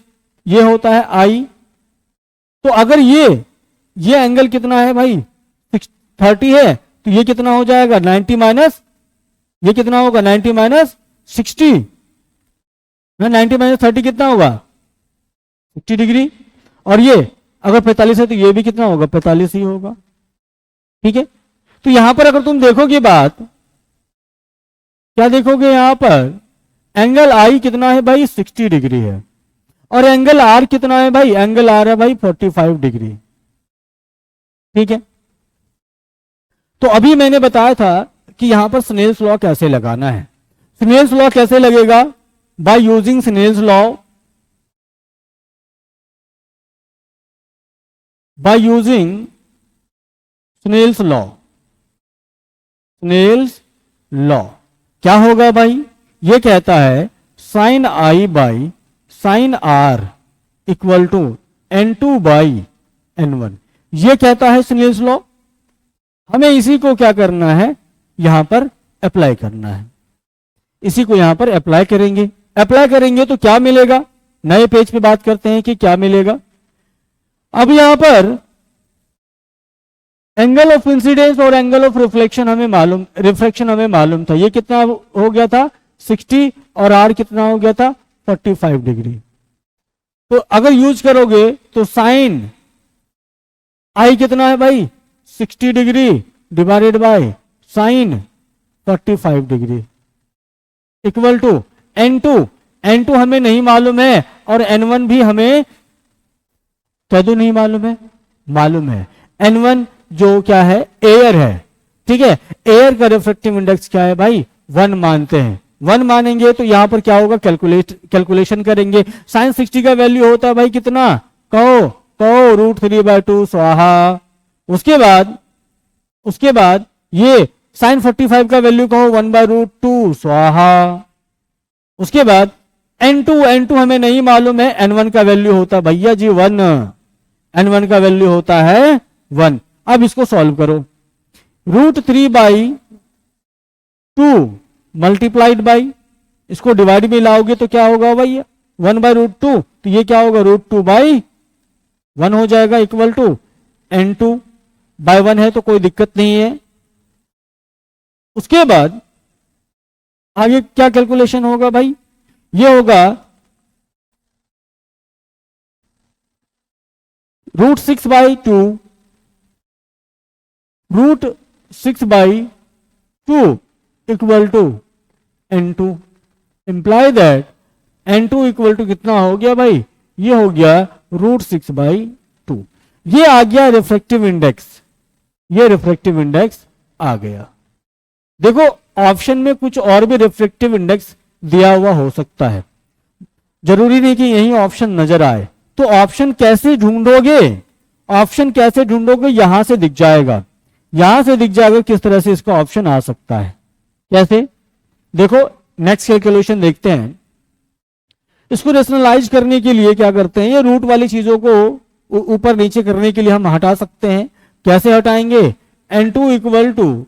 ये होता है आई। तो अगर ये एंगल कितना है भाई 30 है, तो ये कितना हो जाएगा 90 माइनस, ये कितना होगा 90 माइनस 60, 90 माइनस 30 कितना होगा 60 डिग्री। और ये अगर 45 है तो ये भी कितना होगा 45 ही होगा। ठीक है, तो यहां पर अगर तुम देखोगे बात, क्या देखोगे यहां पर एंगल आई कितना है भाई 60 डिग्री है, और एंगल आर कितना है भाई, एंगल आर है भाई 45 डिग्री। ठीक है, तो अभी मैंने बताया था कि यहां पर स्नेल्स लॉ कैसे लगाना है। स्नेल्स लॉ कैसे लगेगा, by using Snell's law, by using Snell's law. Snell's law क्या होगा भाई, ये कहता है sine I by sine R equal to N2 by N1। ये कहता है स्नेल्स लॉ। हमें इसी को क्या करना है, यहां पर अप्लाई करना है। इसी को यहां पर अप्लाई करेंगे। अप्लाई करेंगे तो क्या मिलेगा, नए पेज पे बात करते हैं कि क्या मिलेगा। अब यहां पर एंगल ऑफ इंसिडेंस और एंगल ऑफ रिफ्लेक्शन हमें मालूम था। ये कितना हो गया था 60 और आर कितना हो गया था 45 डिग्री। तो अगर यूज करोगे तो साइन आई कितना है भाई 60 degree divided by sine 45 degree equal to N2 हमें नहीं मालूम है और N1 भी हमें क्या दो नहीं मालूम है। N1 जो क्या है एयर है, ठीक है। एयर का रिफ्रैक्टिव इंडेक्स क्या है भाई 1 मानते हैं। 1 मानेंगे तो यहां पर क्या होगा, कैलकुलेशन करेंगे। साइन 60 का वैल्यू होता है भाई कितना, कहो √3/2 स्वाहा। उसके बाद ये साइन 45 का वैल्यू कहो 1/√2 स्वाहा। उसके बाद N2 हमें नहीं मालूम है, N1 का वैल्यू होता भैया जी 1, N1 का वैल्यू होता है 1। अब इसको सॉल्व करो, √3/2 मल्टीप्लाइड बाई, इसको डिवाइड में लाओगे तो क्या होगा भैया 1/√2, तो ये क्या होगा √2/1 हो जाएगा इक्वल टू N2/1 है तो कोई दिक्कत नहीं है। उसके बाद आगे क्या कैलकुलेशन होगा भाई, ये होगा √6/2 equal to N2 imply that N2 equal to कितना हो गया भाई, ये हो गया √6/2। ये आ गया रिफ्रैक्टिव इंडेक्स, ये रिफ्रैक्टिव इंडेक्स आ गया। देखो ऑप्शन में कुछ और भी रिफ्रैक्टिव इंडेक्स दिया हुआ हो सकता है, जरूरी नहीं कि यही ऑप्शन नजर आए। तो ऑप्शन कैसे ढूंढोगे, यहां से दिख जाएगा, किस तरह से इसका ऑप्शन आ सकता है। कैसे, देखो नेक्स्ट कैलकुलेशन देखते हैं। इसको रेशनलाइज करने के लिए क्या करते हैं, ये रूट वाली चीजों को ऊपर नीचे करने के लिए हम हटा सकते हैं। कैसे हटाएंगे, N2 equal to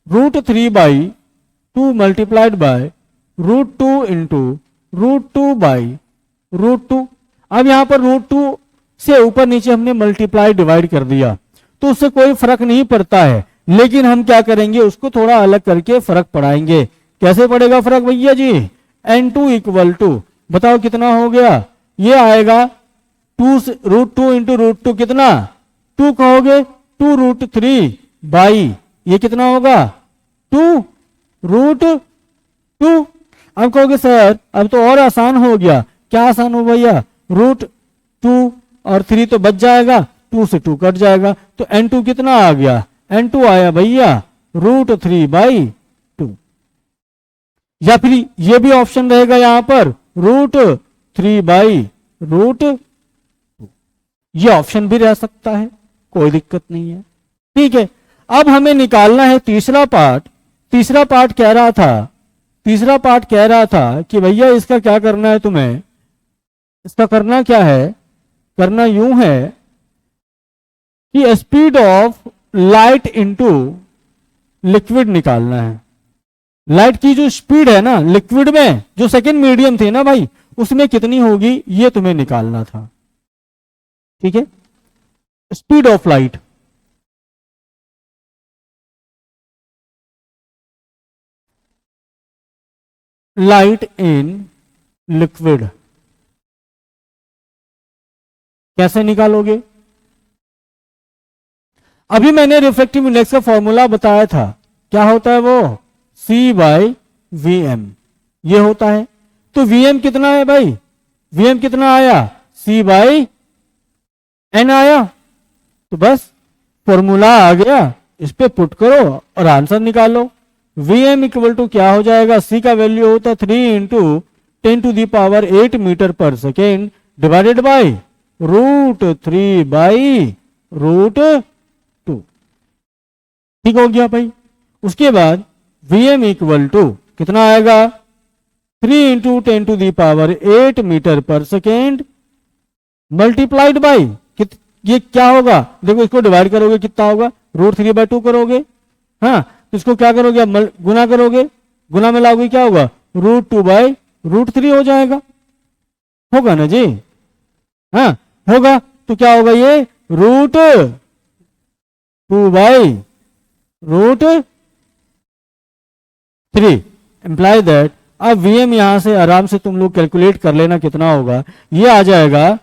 √3/2 multiplied by √2 into √2/√2। अब यहां पर √2 से ऊपर नीचे हमने मल्टीप्लाई डिवाइड कर दिया तो उससे कोई फर्क नहीं पड़ता है, लेकिन हम क्या करेंगे उसको थोड़ा अलग करके फर्क पड़ाएंगे। कैसे पड़ेगा फर्क भैया जी, N2 इक्वल टू बताओ कितना हो गया, ये आएगा √2 इंटू √2 कितना 2 कहोगे 2√3 ये कितना होगा 2√2। अब कहोगे सर अब तो और आसान हो गया, क्या आसान हो भैया, √2 और 3 तो बच जाएगा, 2 से 2 कट जाएगा, तो N2 कितना आ गया, N2 आया भैया √3/2। या फिर ये भी ऑप्शन रहेगा यहां पर √3/√2, ये ऑप्शन भी रह सकता है, कोई दिक्कत नहीं है। ठीक है, अब हमें निकालना है तीसरा पार्ट। तीसरा पार्ट कह रहा था कि भैया इसका क्या करना है तुम्हें, इसका करना क्या है, करना यूं है कि speed of light into liquid निकालना है। लाइट की जो स्पीड है ना लिक्विड में, जो सेकेंड मीडियम थे ना भाई, उसमें कितनी होगी ये तुम्हें निकालना था। ठीक है, speed of light, light in liquid कैसे निकालोगे। अभी मैंने रिफ्रैक्टिव इंडेक्स का फॉर्मूला बताया था, क्या होता है वो C/Vm ये होता है। तो Vm कितना है भाई, Vm कितना आया C/N आया, तो बस फॉर्मूला आ गया, इस पे पुट करो और आंसर निकालो। Vm इक्वल टू क्या हो जाएगा, C का वैल्यू होता है 3 × 10⁸ मीटर पर सेकेंड डिवाइडेड बाई √3/√2। ठीक हो गया भाई। उसके बाद Vm इक्वल टू कितना आएगा 3 × 10⁸ मीटर पर सेकेंड मल्टीप्लाइड बाई, ये क्या होगा, देखो इसको डिवाइड करोगे कितना होगा, √3/2 करोगे, हाँ तो इसको क्या करोगे, गुना करोगे, गुना में लाओगे क्या होगा, √2/√3 हो जाएगा, होगा ना जी, हाँ होगा, तो क्या होगा ये √2/√3 इंप्लाई दैट। अब Vm यहां से आराम से तुम लोग कैलकुलेट कर लेना कितना होगा, ये आ जाएगा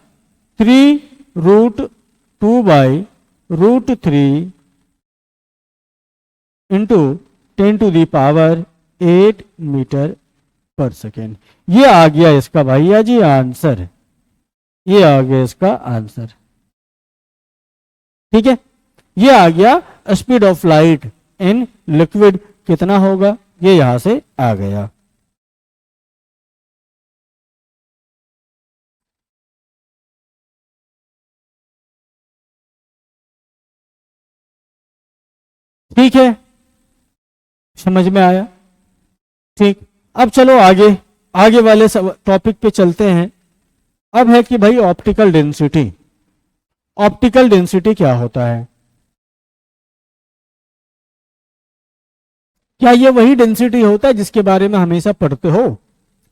3√2/√3 इंटू 10⁸ मीटर पर सेकेंड। ये आ गया इसका भैया जी आंसर, ये आ गया इसका आंसर, ठीक है, ये आ गया speed of light in liquid कितना होगा, ये यहां से आ गया। ठीक है, समझ में आया, ठीक। अब चलो आगे, आगे वाले टॉपिक पे चलते हैं। अब है कि भाई ऑप्टिकल डेंसिटी, ऑप्टिकल डेंसिटी क्या होता है, क्या ये वही डेंसिटी होता है जिसके बारे में हमेशा पढ़ते हो,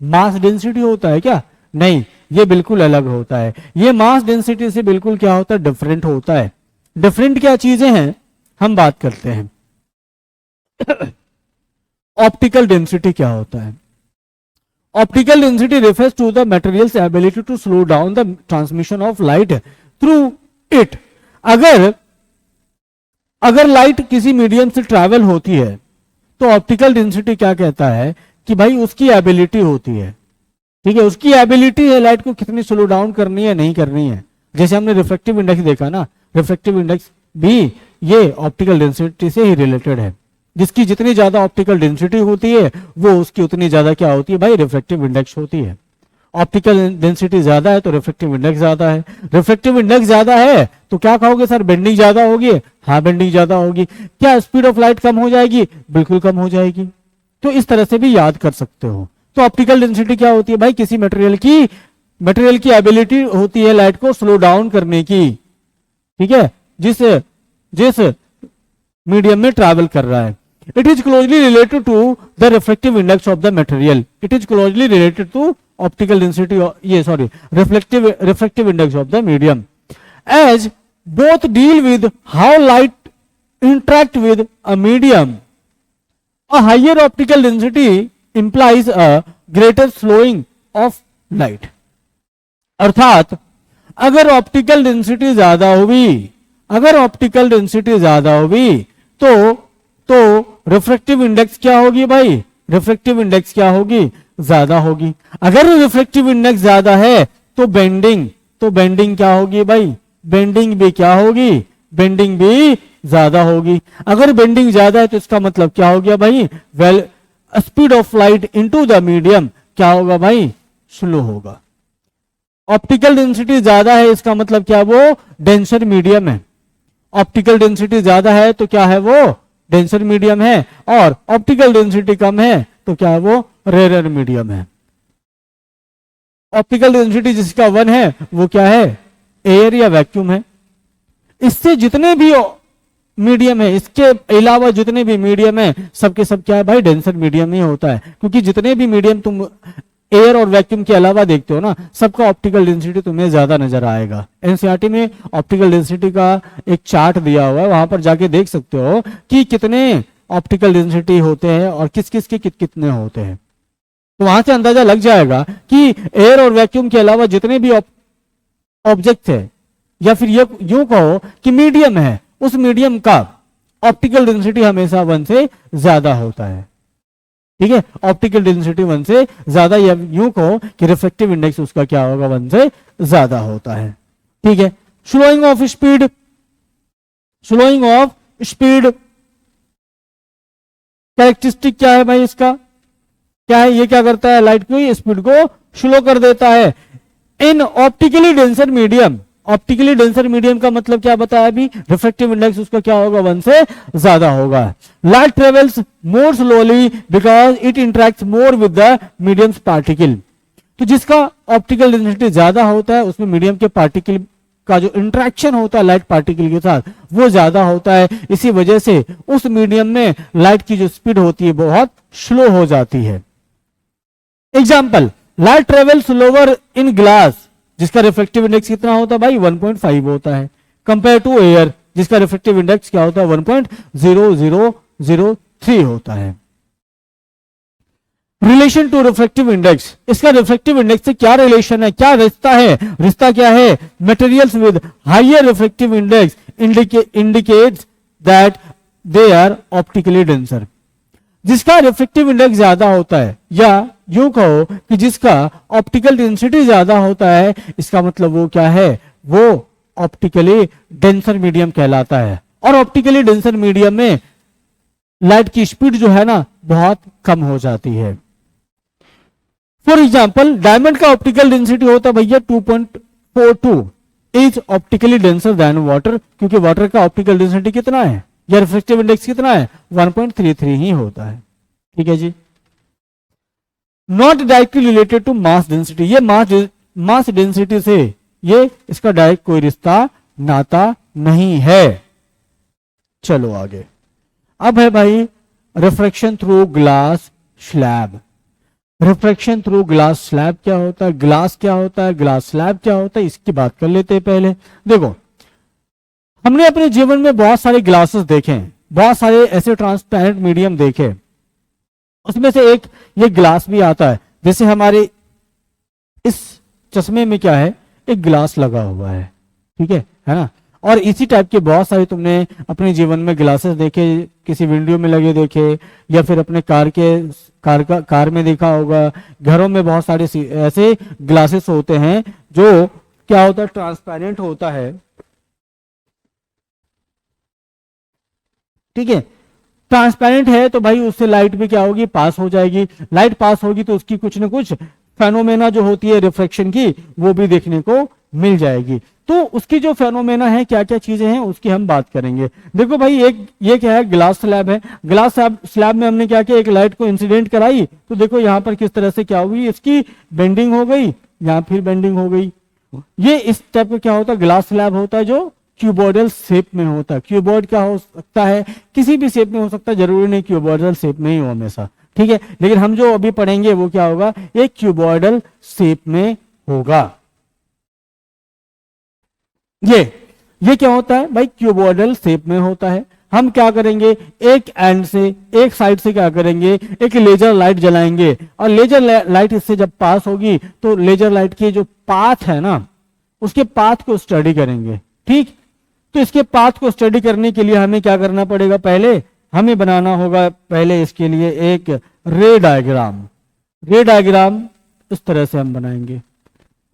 मास डेंसिटी होता है क्या, नहीं, ये बिल्कुल अलग होता है, ये मास डेंसिटी से बिल्कुल क्या होता है, डिफरेंट होता है। डिफरेंट क्या चीजें हैं हम बात करते हैं। ऑप्टिकल डेंसिटी क्या होता है, optical density refers to the material's ability to slow down the transmission of light through it। अगर लाइट किसी मीडियम से ट्रैवल होती है तो ऑप्टिकल डेंसिटी क्या कहता है कि भाई उसकी एबिलिटी होती है, ठीक है, उसकी एबिलिटी है लाइट को कितनी स्लो डाउन करनी है नहीं करनी है। जैसे हमने रिफ्रैक्टिव इंडेक्स देखा ना, रिफ्रैक्टिव इंडेक्स भी ये ऑप्टिकल डेंसिटी से ही रिलेटेड है, जिसकी जितनी ज्यादा ऑप्टिकल डेंसिटी होती है वो उसकी उतनी ज्यादा क्या होती है भाई, रिफ्रैक्टिव इंडेक्स होती है। ऑप्टिकल डेंसिटी ज्यादा है तो रिफ्रैक्टिव इंडेक्स ज्यादा है, रिफ्रैक्टिव इंडेक्स ज्यादा है तो क्या कहोगे सर, बेंडिंग ज्यादा होगी, हाँ बेंडिंग ज्यादा होगी। क्या स्पीड ऑफ लाइट कम हो जाएगी, बिल्कुल कम हो जाएगी। तो इस तरह से भी याद कर सकते हो। तो ऑप्टिकल डेंसिटी क्या होती है भाई, किसी मटेरियल की एबिलिटी होती है लाइट को स्लो डाउन करने की, ठीक है, जिस मीडियम में ट्रैवल कर रहा है। It is closely related to the refractive index of the material. It is closely related to optical density, refractive index of the medium, as both deal with how light interact with a medium. A higher optical density implies a greater slowing of light. अर्थात अगर ऑप्टिकल डेंसिटी ज्यादा हुई, अगर ऑप्टिकल डेंसिटी ज्यादा हुई तो रिफ्रैक्टिव इंडेक्स क्या होगी भाई, रिफ्रैक्टिव इंडेक्स क्या होगी, ज्यादा होगी। अगर रिफ्रैक्टिव इंडेक्स ज्यादा है तो बेंडिंग क्या होगी भाई, बेंडिंग भी क्या होगी, बेंडिंग भी ज्यादा होगी। अगर बेंडिंग ज्यादा है तो इसका मतलब क्या हो गया भाई, speed of light into the medium क्या होगा भाई, स्लो होगा। ऑप्टिकल डेंसिटी ज्यादा है इसका मतलब क्या, वो डेंसर मीडियम है। ऑप्टिकल डेंसिटी ज्यादा है तो क्या है, वो डेंसर मीडियम है, और ऑप्टिकल डेंसिटी कम है तो क्या है, वो रेयर मीडियम है। ऑप्टिकल डेंसिटी जिसका 1 है वो क्या है, एयर या वैक्यूम है। इससे जितने भी मीडियम है, इसके अलावा जितने भी मीडियम है सबके सब क्या है भाई, डेंसर मीडियम ही होता है। क्योंकि जितने भी मीडियम तुम एयर और वैक्यूम के अलावा देखते हो ना, सबका ऑप्टिकल डेंसिटी तुम्हें ज्यादा नजर आएगा। एनसीईआरटी में ऑप्टिकल डेंसिटी का एक चार्ट दिया हुआ है, वहां पर जाके देख सकते हो कि कितने ऑप्टिकल डेंसिटी होते हैं और किस किस के कितने होते हैं। तो वहां से अंदाजा लग जाएगा कि एयर और वैक्यूम के अलावा जितने भी ऑब्जेक्ट है, या फिर ये यूं कहो कि मीडियम है, उस मीडियम का ऑप्टिकल डेंसिटी हमेशा 1 से ज्यादा होता है, ठीक है। ऑप्टिकल डेंसिटी 1 से ज्यादा, या यूं कहो कि रिफ्रैक्टिव इंडेक्स उसका क्या होगा, 1 से ज्यादा होता है, ठीक है। Slowing of speed, slowing of speed characteristic क्या है भाई, इसका क्या है, ये क्या करता है, लाइट की स्पीड को स्लो कर देता है। In optically denser medium, optically denser medium का मतलब क्या बताया अभी, रिफ्रैक्टिव इंडेक्स उसका क्या होगा, 1 से ज्यादा होगा। Light travels more slowly because it interacts more with the mediums particle. तो जिसका ऑप्टिकल डेंसिटी ज्यादा होता है उसमें मीडियम के पार्टिकल का जो इंटरेक्शन होता है लाइट पार्टिकल के साथ वो ज्यादा होता है, इसी वजह से उस मीडियम में लाइट की जो स्पीड होती है बहुत स्लो हो जाती है। Example, light travel slower in glass जिसका रिफ्लेक्टिव इंडेक्स कितना होता है भाई, 1.5 होता है, कंपेयर टू एयर जिसका रिफ्लेक्टिव इंडेक्स क्या होता है, 1.0003 होता है। रिलेशन टू रिफ्लेक्टिव इंडेक्स, इसका रिफ्लेक्टिव इंडेक्स से क्या रिलेशन है, क्या रिश्ता है, रिश्ता क्या है, materials with higher reflective index indicates that they are optically denser. जिसका रिफ्लेक्टिव इंडेक्स ज्यादा होता है या यूं कहो कि जिसका ऑप्टिकल डेंसिटी ज्यादा होता है, इसका मतलब वो क्या है, वो ऑप्टिकली डेंसर मीडियम कहलाता है। और ऑप्टिकली डेंसर मीडियम में लाइट की स्पीड जो है ना बहुत कम हो जाती है। फॉर एग्जाम्पल, डायमंड का ऑप्टिकल डेंसिटी होता है भैया 2.42 is optically denser then water, क्योंकि वाटर का ऑप्टिकल डेंसिटी कितना है या रिफ्लेक्टिव इंडेक्स कितना है, 1.33 ही होता है। ठीक है जी। Not directly related to mass density, ये मास डेंसिटी से ये इसका डायरेक्ट कोई रिश्ता नाता नहीं है। चलो आगे। अब है भाई refraction through glass slab. Refraction through glass slab क्या होता है, ग्लास क्या होता है, ग्लास स्लैब क्या होता है, इसकी बात कर लेते हैं पहले। देखो, हमने अपने जीवन में बहुत सारे ग्लासेस देखे, बहुत सारे ऐसे ट्रांसपेरेंट मीडियम देखे, उसमें से एक ये ग्लास भी आता है। जैसे हमारे इस चश्मे में क्या है, एक ग्लास लगा हुआ है, ठीक है ना। और इसी टाइप के बहुत सारे तुमने अपने जीवन में ग्लासेस देखे, किसी विंडो में लगे देखे, या फिर अपने कार में देखा होगा। घरों में बहुत सारे ऐसे ग्लासेस होते हैं जो क्या होता है, ट्रांसपेरेंट होता है, ठीक है। ट्रांसपेरेंट है तो भाई उससे लाइट भी क्या होगी, पास हो जाएगी। लाइट पास होगी तो उसकी कुछ ना कुछ फेनोमेना जो होती है रिफ्रैक्शन की, वो भी देखने को मिल जाएगी। तो उसकी जो फेनोमेना है, क्या क्या चीजें हैं, उसकी हम बात करेंगे। देखो भाई, एक ये क्या है, ग्लास स्लैब है। ग्लास स्लैब में हमने क्या किया, एक लाइट को इंसिडेंट कराई, तो देखो यहां पर किस तरह से क्या हुई, इसकी बेंडिंग हो गई, यहां फिर बेंडिंग हो गई। ये इस टाइप का क्या होता है, ग्लास स्लैब होता है जो क्यूबॉइडल शेप में होता है। क्यूबॉइड क्या हो सकता है, किसी भी शेप में हो सकता है, जरूरी नहीं क्यूबॉइडल शेप में ही हो हमेशा, ठीक है। लेकिन हम जो अभी पढ़ेंगे वो क्या होगा, एक क्यूबॉइडल शेप में होगा। ये क्या होता है भाई, क्यूबॉइडल शेप में होता है। हम क्या करेंगे, एक एंड से, एक साइड से क्या करेंगे, एक लेजर लाइट जलाएंगे, और लेजर लाइट इससे जब पास होगी तो लेजर लाइट के जो पाथ है ना, उसके पाथ को स्टडी करेंगे, ठीक। तो इसके पाथ को स्टडी करने के लिए हमें क्या करना पड़ेगा, पहले हमें बनाना होगा पहले इसके लिए एक रे डायग्राम। रे डायग्राम इस तरह से हम बनाएंगे,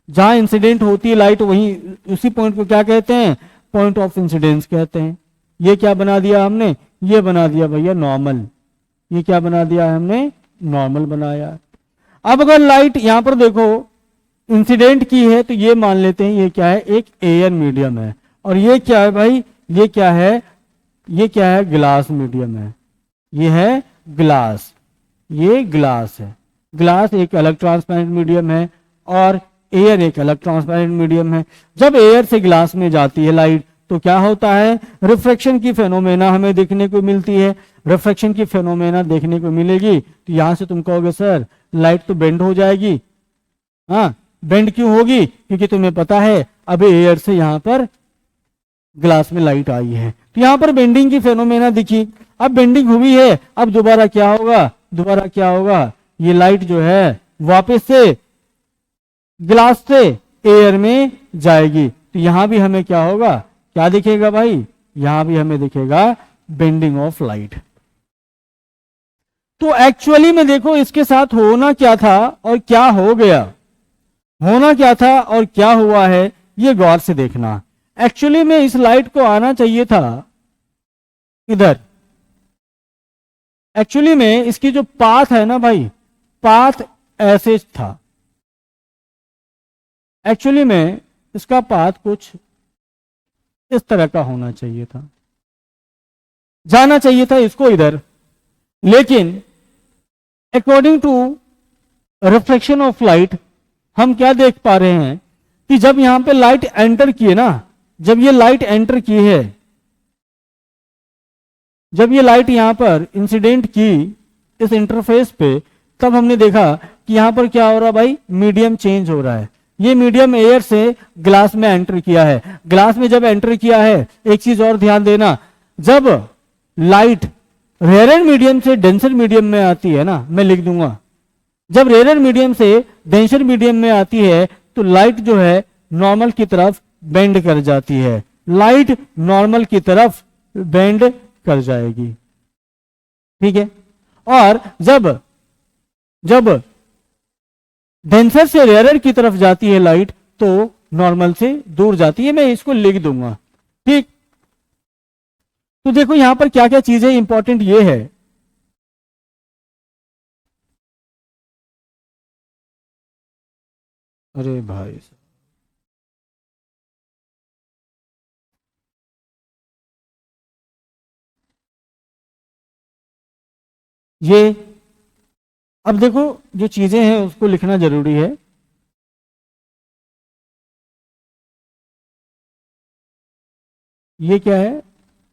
जहां इंसिडेंट होती है लाइट वहीं उसी पॉइंट को क्या कहते हैं, पॉइंट ऑफ इंसिडेंस कहते हैं। ये क्या बना दिया हमने, ये बना दिया भैया नॉर्मल। ये क्या बना दिया हमने, नॉर्मल बनाया। अब अगर लाइट यहां पर देखो इंसिडेंट की है तो ये मान लेते हैं ये क्या है, एक एयर मीडियम है। और ये क्या है भाई, ये क्या है, ये क्या है, ग्लास मीडियम है। ये है ग्लास, ये ग्लास है। ग्लास एक अलग ट्रांसपेरेंट मीडियम है और एयर एक अलग ट्रांसपेरेंट मीडियम है। जब एयर से ग्लास में जाती है लाइट तो क्या होता है, रिफ्रैक्शन की फेनोमेना हमें देखने को मिलती है। रिफ्रैक्शन की फेनोमेना देखने को मिलेगी तो यहां से तुम कहोगे सर लाइट तो बेंड हो जाएगी। हाँ, बेंड क्यों होगी, क्योंकि तुम्हें पता है अभी एयर से यहां पर ग्लास में लाइट आई है तो यहां पर बेंडिंग की फेनोमेना दिखी। अब बेंडिंग हुई है, अब दोबारा क्या होगा, दोबारा क्या होगा, ये लाइट जो है वापस से ग्लास से एयर में जाएगी। तो यहां भी हमें क्या होगा, क्या दिखेगा भाई, यहां भी हमें दिखेगा बेंडिंग ऑफ लाइट। तो एक्चुअली में देखो इसके साथ होना क्या था और क्या हो गया, होना क्या था और क्या हुआ है, ये गौर से देखना। एक्चुअली में इस लाइट को आना चाहिए था इधर। एक्चुअली में इसकी जो पाथ है ना भाई, पाथ ऐसे था। एक्चुअली में इसका पाथ कुछ इस तरह का होना चाहिए था, जाना चाहिए था इसको इधर, लेकिन according to reflection of light हम क्या देख पा रहे हैं कि जब यहां पे लाइट एंटर की है ना, जब ये लाइट एंटर की है, जब ये लाइट यहां पर इंसिडेंट की इस इंटरफेस पे, तब हमने देखा कि यहां पर क्या हो रहा है भाई, मीडियम चेंज हो रहा है। ये मीडियम एयर से ग्लास में एंटर किया है। ग्लास में जब एंटर किया है, एक चीज और ध्यान देना, जब लाइट रेयर मीडियम से डेंसर मीडियम में आती है ना, मैं लिख दूंगा, जब रेयर मीडियम से डेंसर मीडियम में आती है तो लाइट जो है नॉर्मल की तरफ बेंड कर जाती है, लाइट नॉर्मल की तरफ बेंड कर जाएगी, ठीक है। और जब जब डेंसर से रेयर की तरफ जाती है लाइट तो नॉर्मल से दूर जाती है, मैं इसको लिख दूंगा, ठीक। तो देखो यहां पर क्या क्या चीजें इंपॉर्टेंट ये है, अरे भाई ये, अब देखो जो चीजें हैं उसको लिखना जरूरी है। ये क्या है,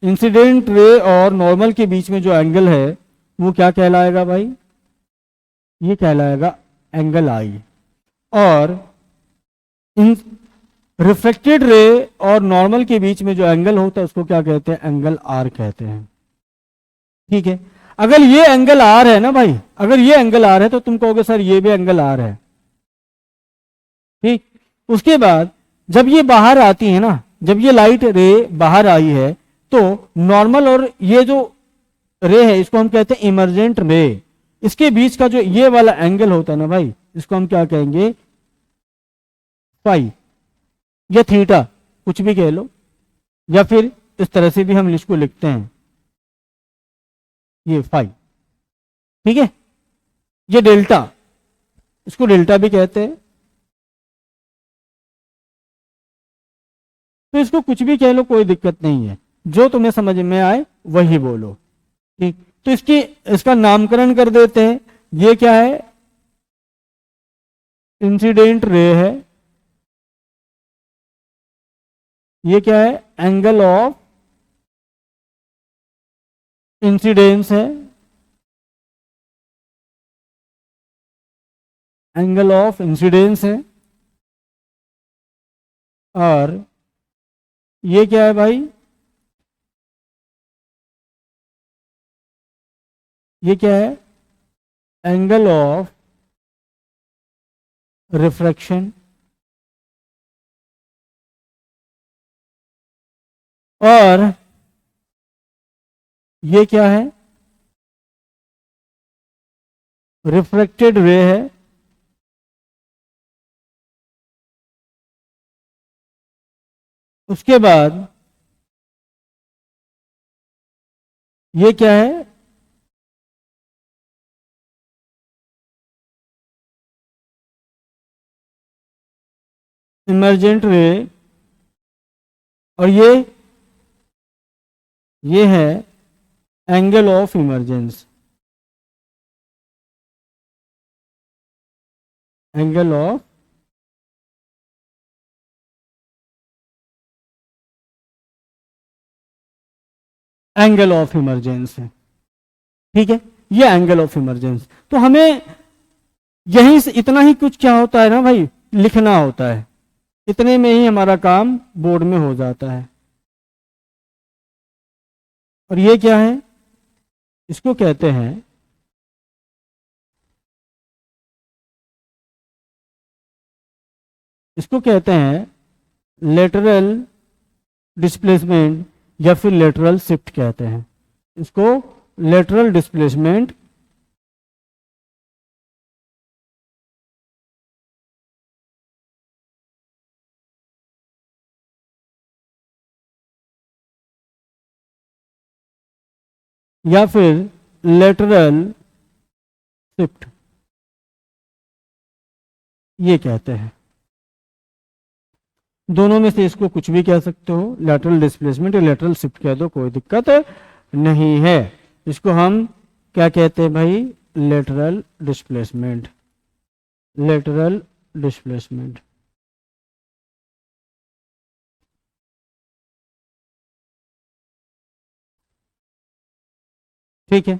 इंसिडेंट रे और नॉर्मल के बीच में जो एंगल है वो क्या कहलाएगा भाई, ये कहलाएगा एंगल आई। और इन रिफ्लेक्टेड रे और नॉर्मल के बीच में जो एंगल होता है उसको क्या कहते हैं, एंगल आर कहते हैं, ठीक है। अगर ये एंगल आर है ना भाई, अगर ये एंगल आर है तो तुम कहोगे सर ये भी एंगल आर है, ठीक। उसके बाद जब ये बाहर आती है ना, जब ये लाइट रे बाहर आई है तो नॉर्मल और ये जो रे है इसको हम कहते हैं इमर्जेंट रे, इसके बीच का जो ये वाला एंगल होता है ना भाई, इसको हम क्या कहेंगे, फाई या थीटा, कुछ भी कह लो, या फिर इस तरह से भी हम इसको लिखते हैं, ये फाई, ठीक है। ये डेल्टा, इसको डेल्टा भी कहते हैं, तो इसको कुछ भी कह लो, कोई दिक्कत नहीं है, जो तुम्हें समझ में आए वही बोलो, ठीक। तो इसका नामकरण कर देते हैं, ये क्या है, इंसिडेंट रे है, ये क्या है, एंगल ऑफ इंसिडेंस है, एंगल ऑफ इंसिडेंस है। और ये क्या है भाई, ये क्या है, एंगल ऑफ रिफ्रैक्शन। और ये क्या है, रिफ्रैक्टेड रे है, उसके बाद ये क्या है, इमर्जेंट रे, और ये है angle of emergence, angle of emergence है, ठीक है। ये एंगल ऑफ इमरजेंस, तो हमें यहीं से इतना ही कुछ क्या होता है ना भाई, लिखना होता है, इतने में ही हमारा काम बोर्ड में हो जाता है। और ये क्या है, इसको कहते हैं लेटरल डिस्प्लेसमेंट या फिर लेटरल शिफ्ट कहते हैं, इसको लेटरल डिस्प्लेसमेंट या फिर लेटरल शिफ्ट ये कहते हैं। दोनों में से इसको कुछ भी कह सकते हो, लेटरल डिस्प्लेसमेंट या लेटरल शिफ्ट कह दो, कोई दिक्कत नहीं है। इसको हम क्या कहते हैं भाई? Lateral displacement, lateral displacement. ठीक है,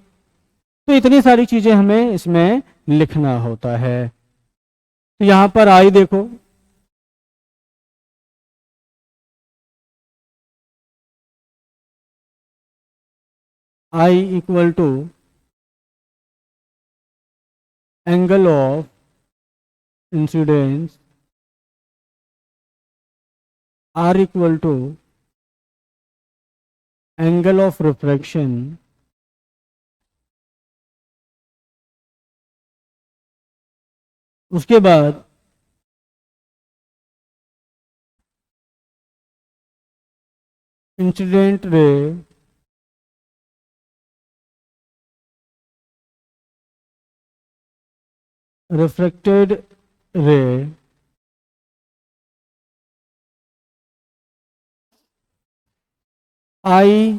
तो इतनी सारी चीजें हमें इसमें लिखना होता है। तो यहां पर आई देखो, i equal to angle of incidence, r equal to angle of refraction, उसके बाद incident ray reflected ray i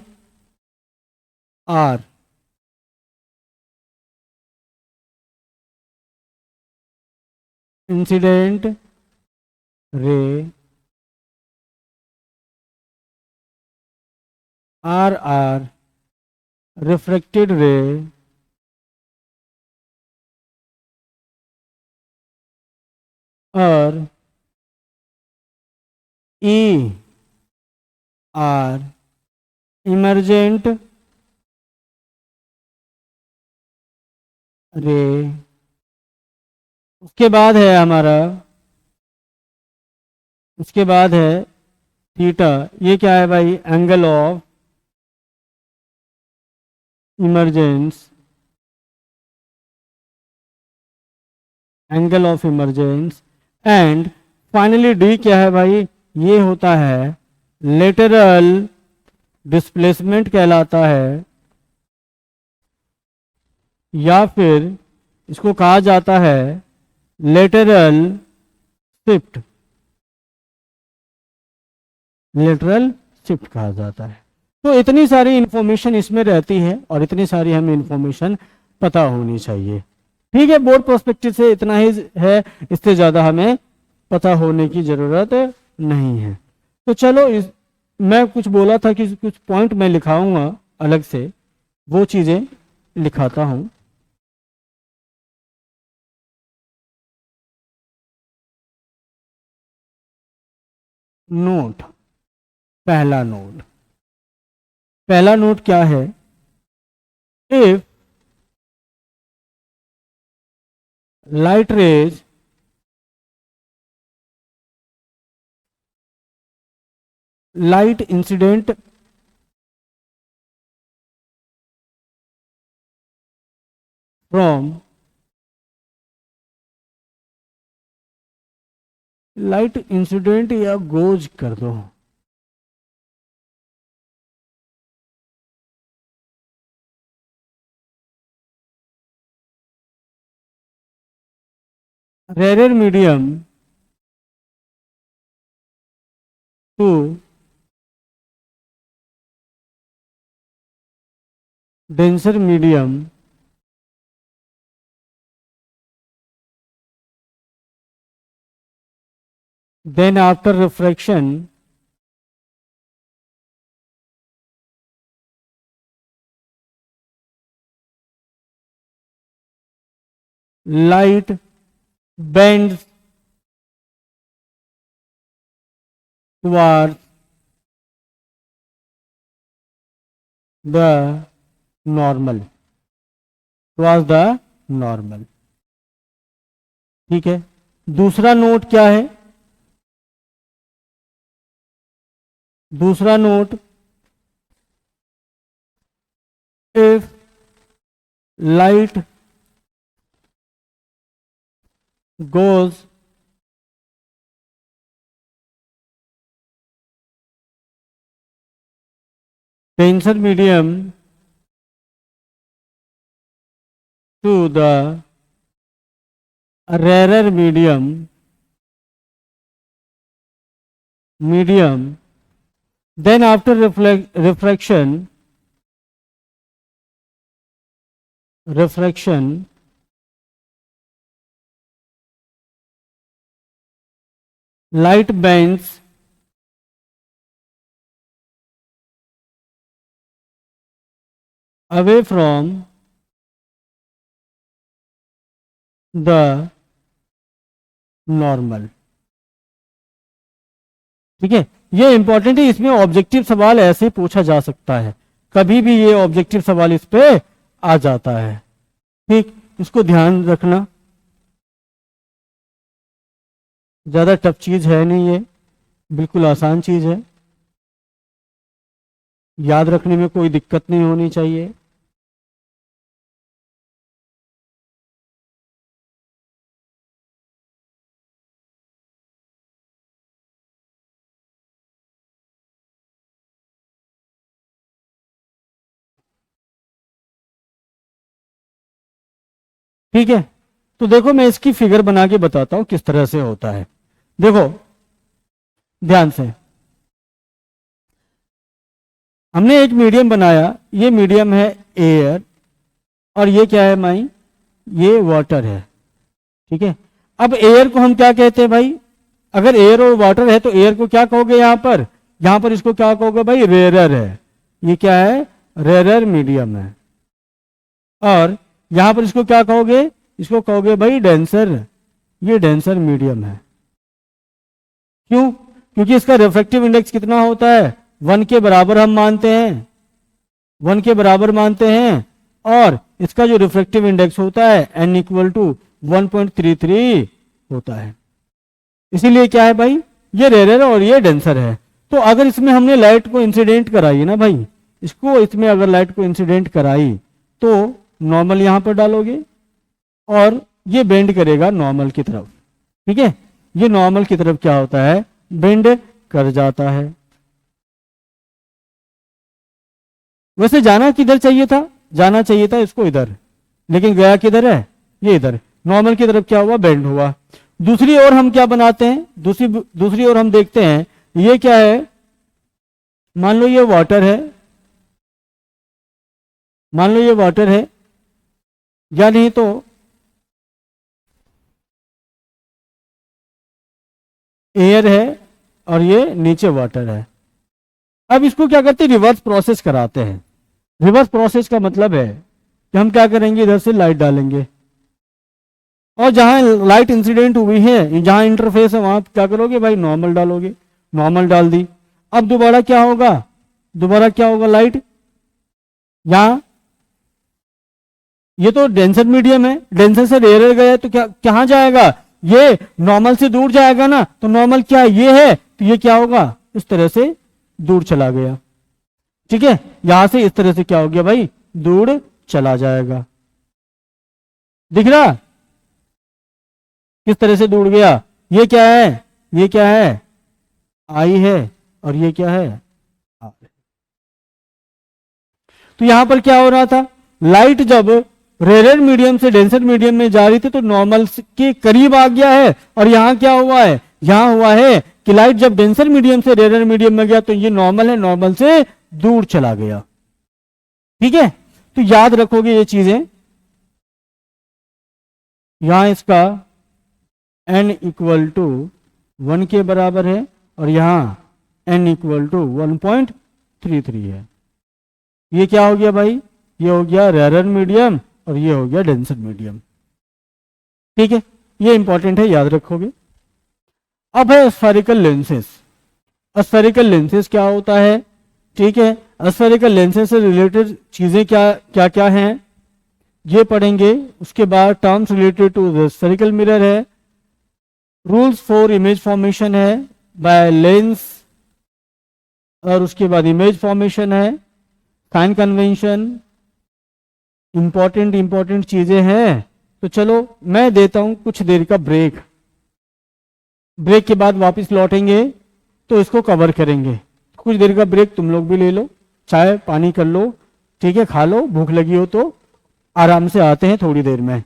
r, incident ray r r, reflected ray और ई आर, इमरजेंट रे। उसके बाद है हमारा, उसके बाद है थीटा। ये क्या है भाई? Angle of emergence, angle of emergence. And finally D क्या है भाई? ये होता है लेटरल डिस्प्लेसमेंट कहलाता है, या फिर इसको कहा जाता है लेटरल शिफ्ट, लेटरल शिफ्ट कहा जाता है। तो इतनी सारी इंफॉर्मेशन इसमें रहती है और इतनी सारी हमें इंफॉर्मेशन पता होनी चाहिए। ठीक है, बोर्ड पर्सपेक्टिव से इतना ही है, इससे ज़्यादा हमें पता होने की ज़रूरत नहीं है। तो चलो, मैं कुछ बोला था कि कुछ पॉइंट मैं लिखाऊंगा अलग से, वो चीज़ें लिखाता हूँ। नोट, पहला नोट, पहला नोट क्या है? If light rays light incident from light incident या गोज कर दो, rare medium to denser medium then after refraction light bends towards the normal, towards the normal। ठीक है, दूसरा नोट क्या है? दूसरा note, if light goes denser medium to the rarer medium medium, then after refraction, light bends away from the normal. ठीक है, ये इंपॉर्टेंट है, इसमें ऑब्जेक्टिव सवाल ऐसे पूछा जा सकता है, कभी भी ये ऑब्जेक्टिव सवाल इस पे आ जाता है। ठीक, इसको ध्यान रखना, ज्यादा टफ चीज है नहीं, ये बिल्कुल आसान चीज है, याद रखने में कोई दिक्कत नहीं होनी चाहिए। ठीक है, तो देखो मैं इसकी फिगर बना के बताता हूं किस तरह से होता है। देखो ध्यान से, हमने एक मीडियम बनाया, ये मीडियम है एयर और ये क्या है माई, ये वाटर है। ठीक है, अब एयर को हम क्या कहते हैं भाई, अगर एयर और वाटर है तो एयर को क्या कहोगे, यहां पर इसको क्या कहोगे भाई, रेयर है। ये क्या है, रेयर मीडियम है। और यहां पर इसको क्या कहोगे, इसको कहोगे भाई डेंसर, ये डेंसर मीडियम है। क्यों, क्योंकि इसका रिफ्रैक्टिव इंडेक्स कितना होता है, 1 के बराबर हम मानते हैं, 1 के बराबर मानते हैं, और इसका जो रिफ्रैक्टिव इंडेक्स होता है n इक्वल टू 1.33 होता है। इसीलिए क्या है भाई, ये रेयर और ये डेंसर है। तो अगर इसमें हमने लाइट को इंसिडेंट कराई ना भाई, इसको इसमें अगर लाइट को इंसिडेंट कराई तो नॉर्मल यहां पर डालोगे और ये बेंड करेगा नॉर्मल की तरफ। ठीक है, ये नॉर्मल की तरफ क्या होता है, बेंड कर जाता है। वैसे जाना किधर चाहिए था, जाना चाहिए था इसको इधर, लेकिन गया किधर है, ये इधर, नॉर्मल की तरफ क्या हुआ, बेंड हुआ। दूसरी ओर हम क्या बनाते हैं, दूसरी ओर हम देखते हैं, ये क्या है, मान लो ये वाटर है, मान लो ये वाटर है, या नहीं तो एयर है और ये नीचे वाटर है। अब इसको क्या करते हैं, रिवर्स प्रोसेस कराते हैं। रिवर्स प्रोसेस का मतलब है कि हम क्या करेंगे, इधर से लाइट डालेंगे और जहां लाइट इंसिडेंट हुई है, जहां इंटरफेस है, वहां क्या करोगे भाई, नॉर्मल डालोगे, नॉर्मल डाल दी। अब दोबारा क्या होगा, दोबारा क्या होगा, लाइट यहां, ये तो डेंसर मीडियम है, डेंसर से रेयर गया तो क्या कहां जाएगा, ये नॉर्मल से दूर जाएगा ना, तो नॉर्मल क्या ये है, तो ये क्या होगा, इस तरह से दूर चला गया। ठीक है, यहां से इस तरह से क्या हो गया भाई, दूर चला जाएगा। दिख रहा किस तरह से दूर गया, ये क्या है, ये क्या है, आई है, और ये क्या है, आर। तो यहां पर क्या हो रहा था, लाइट जब रेयर मीडियम से डेंसर मीडियम में जा रही थी तो नॉर्मल के करीब आ गया है, और यहां क्या हुआ है, यहां हुआ है कि लाइट जब डेंसर मीडियम से रेयर मीडियम में गया तो ये नॉर्मल है, नॉर्मल से दूर चला गया। ठीक है, तो याद रखोगे ये चीजें, यहां इसका n इक्वल टू 1 के बराबर है और यहां n इक्वल टू 1.33 है। ये क्या हो गया भाई, ये हो गया रेयर मीडियम और ये हो गया डेंसर मीडियम। ठीक है, ये इंपॉर्टेंट है, याद रखोगे। अब है स्फेरिकल लेंसेस। स्फेरिकल लेंसेस क्या होता है, ठीक है, स्फेरिकल लेंसेस से रिलेटेड चीजें क्या क्या क्या हैं ये पढ़ेंगे। उसके बाद terms related to the spherical mirror है, रूल्स फॉर इमेज फॉर्मेशन है बाय लेंस, और उसके बाद इमेज फॉर्मेशन है, साइन कन्वेंशन, इंपॉर्टेंट चीजें हैं। तो चलो मैं देता हूं कुछ देर का ब्रेक, ब्रेक के बाद वापस लौटेंगे तो इसको कवर करेंगे। कुछ देर का ब्रेक तुम लोग भी ले लो, चाय पानी कर लो, ठीक है, खा लो, भूख लगी हो तो आराम से आते हैं थोड़ी देर में।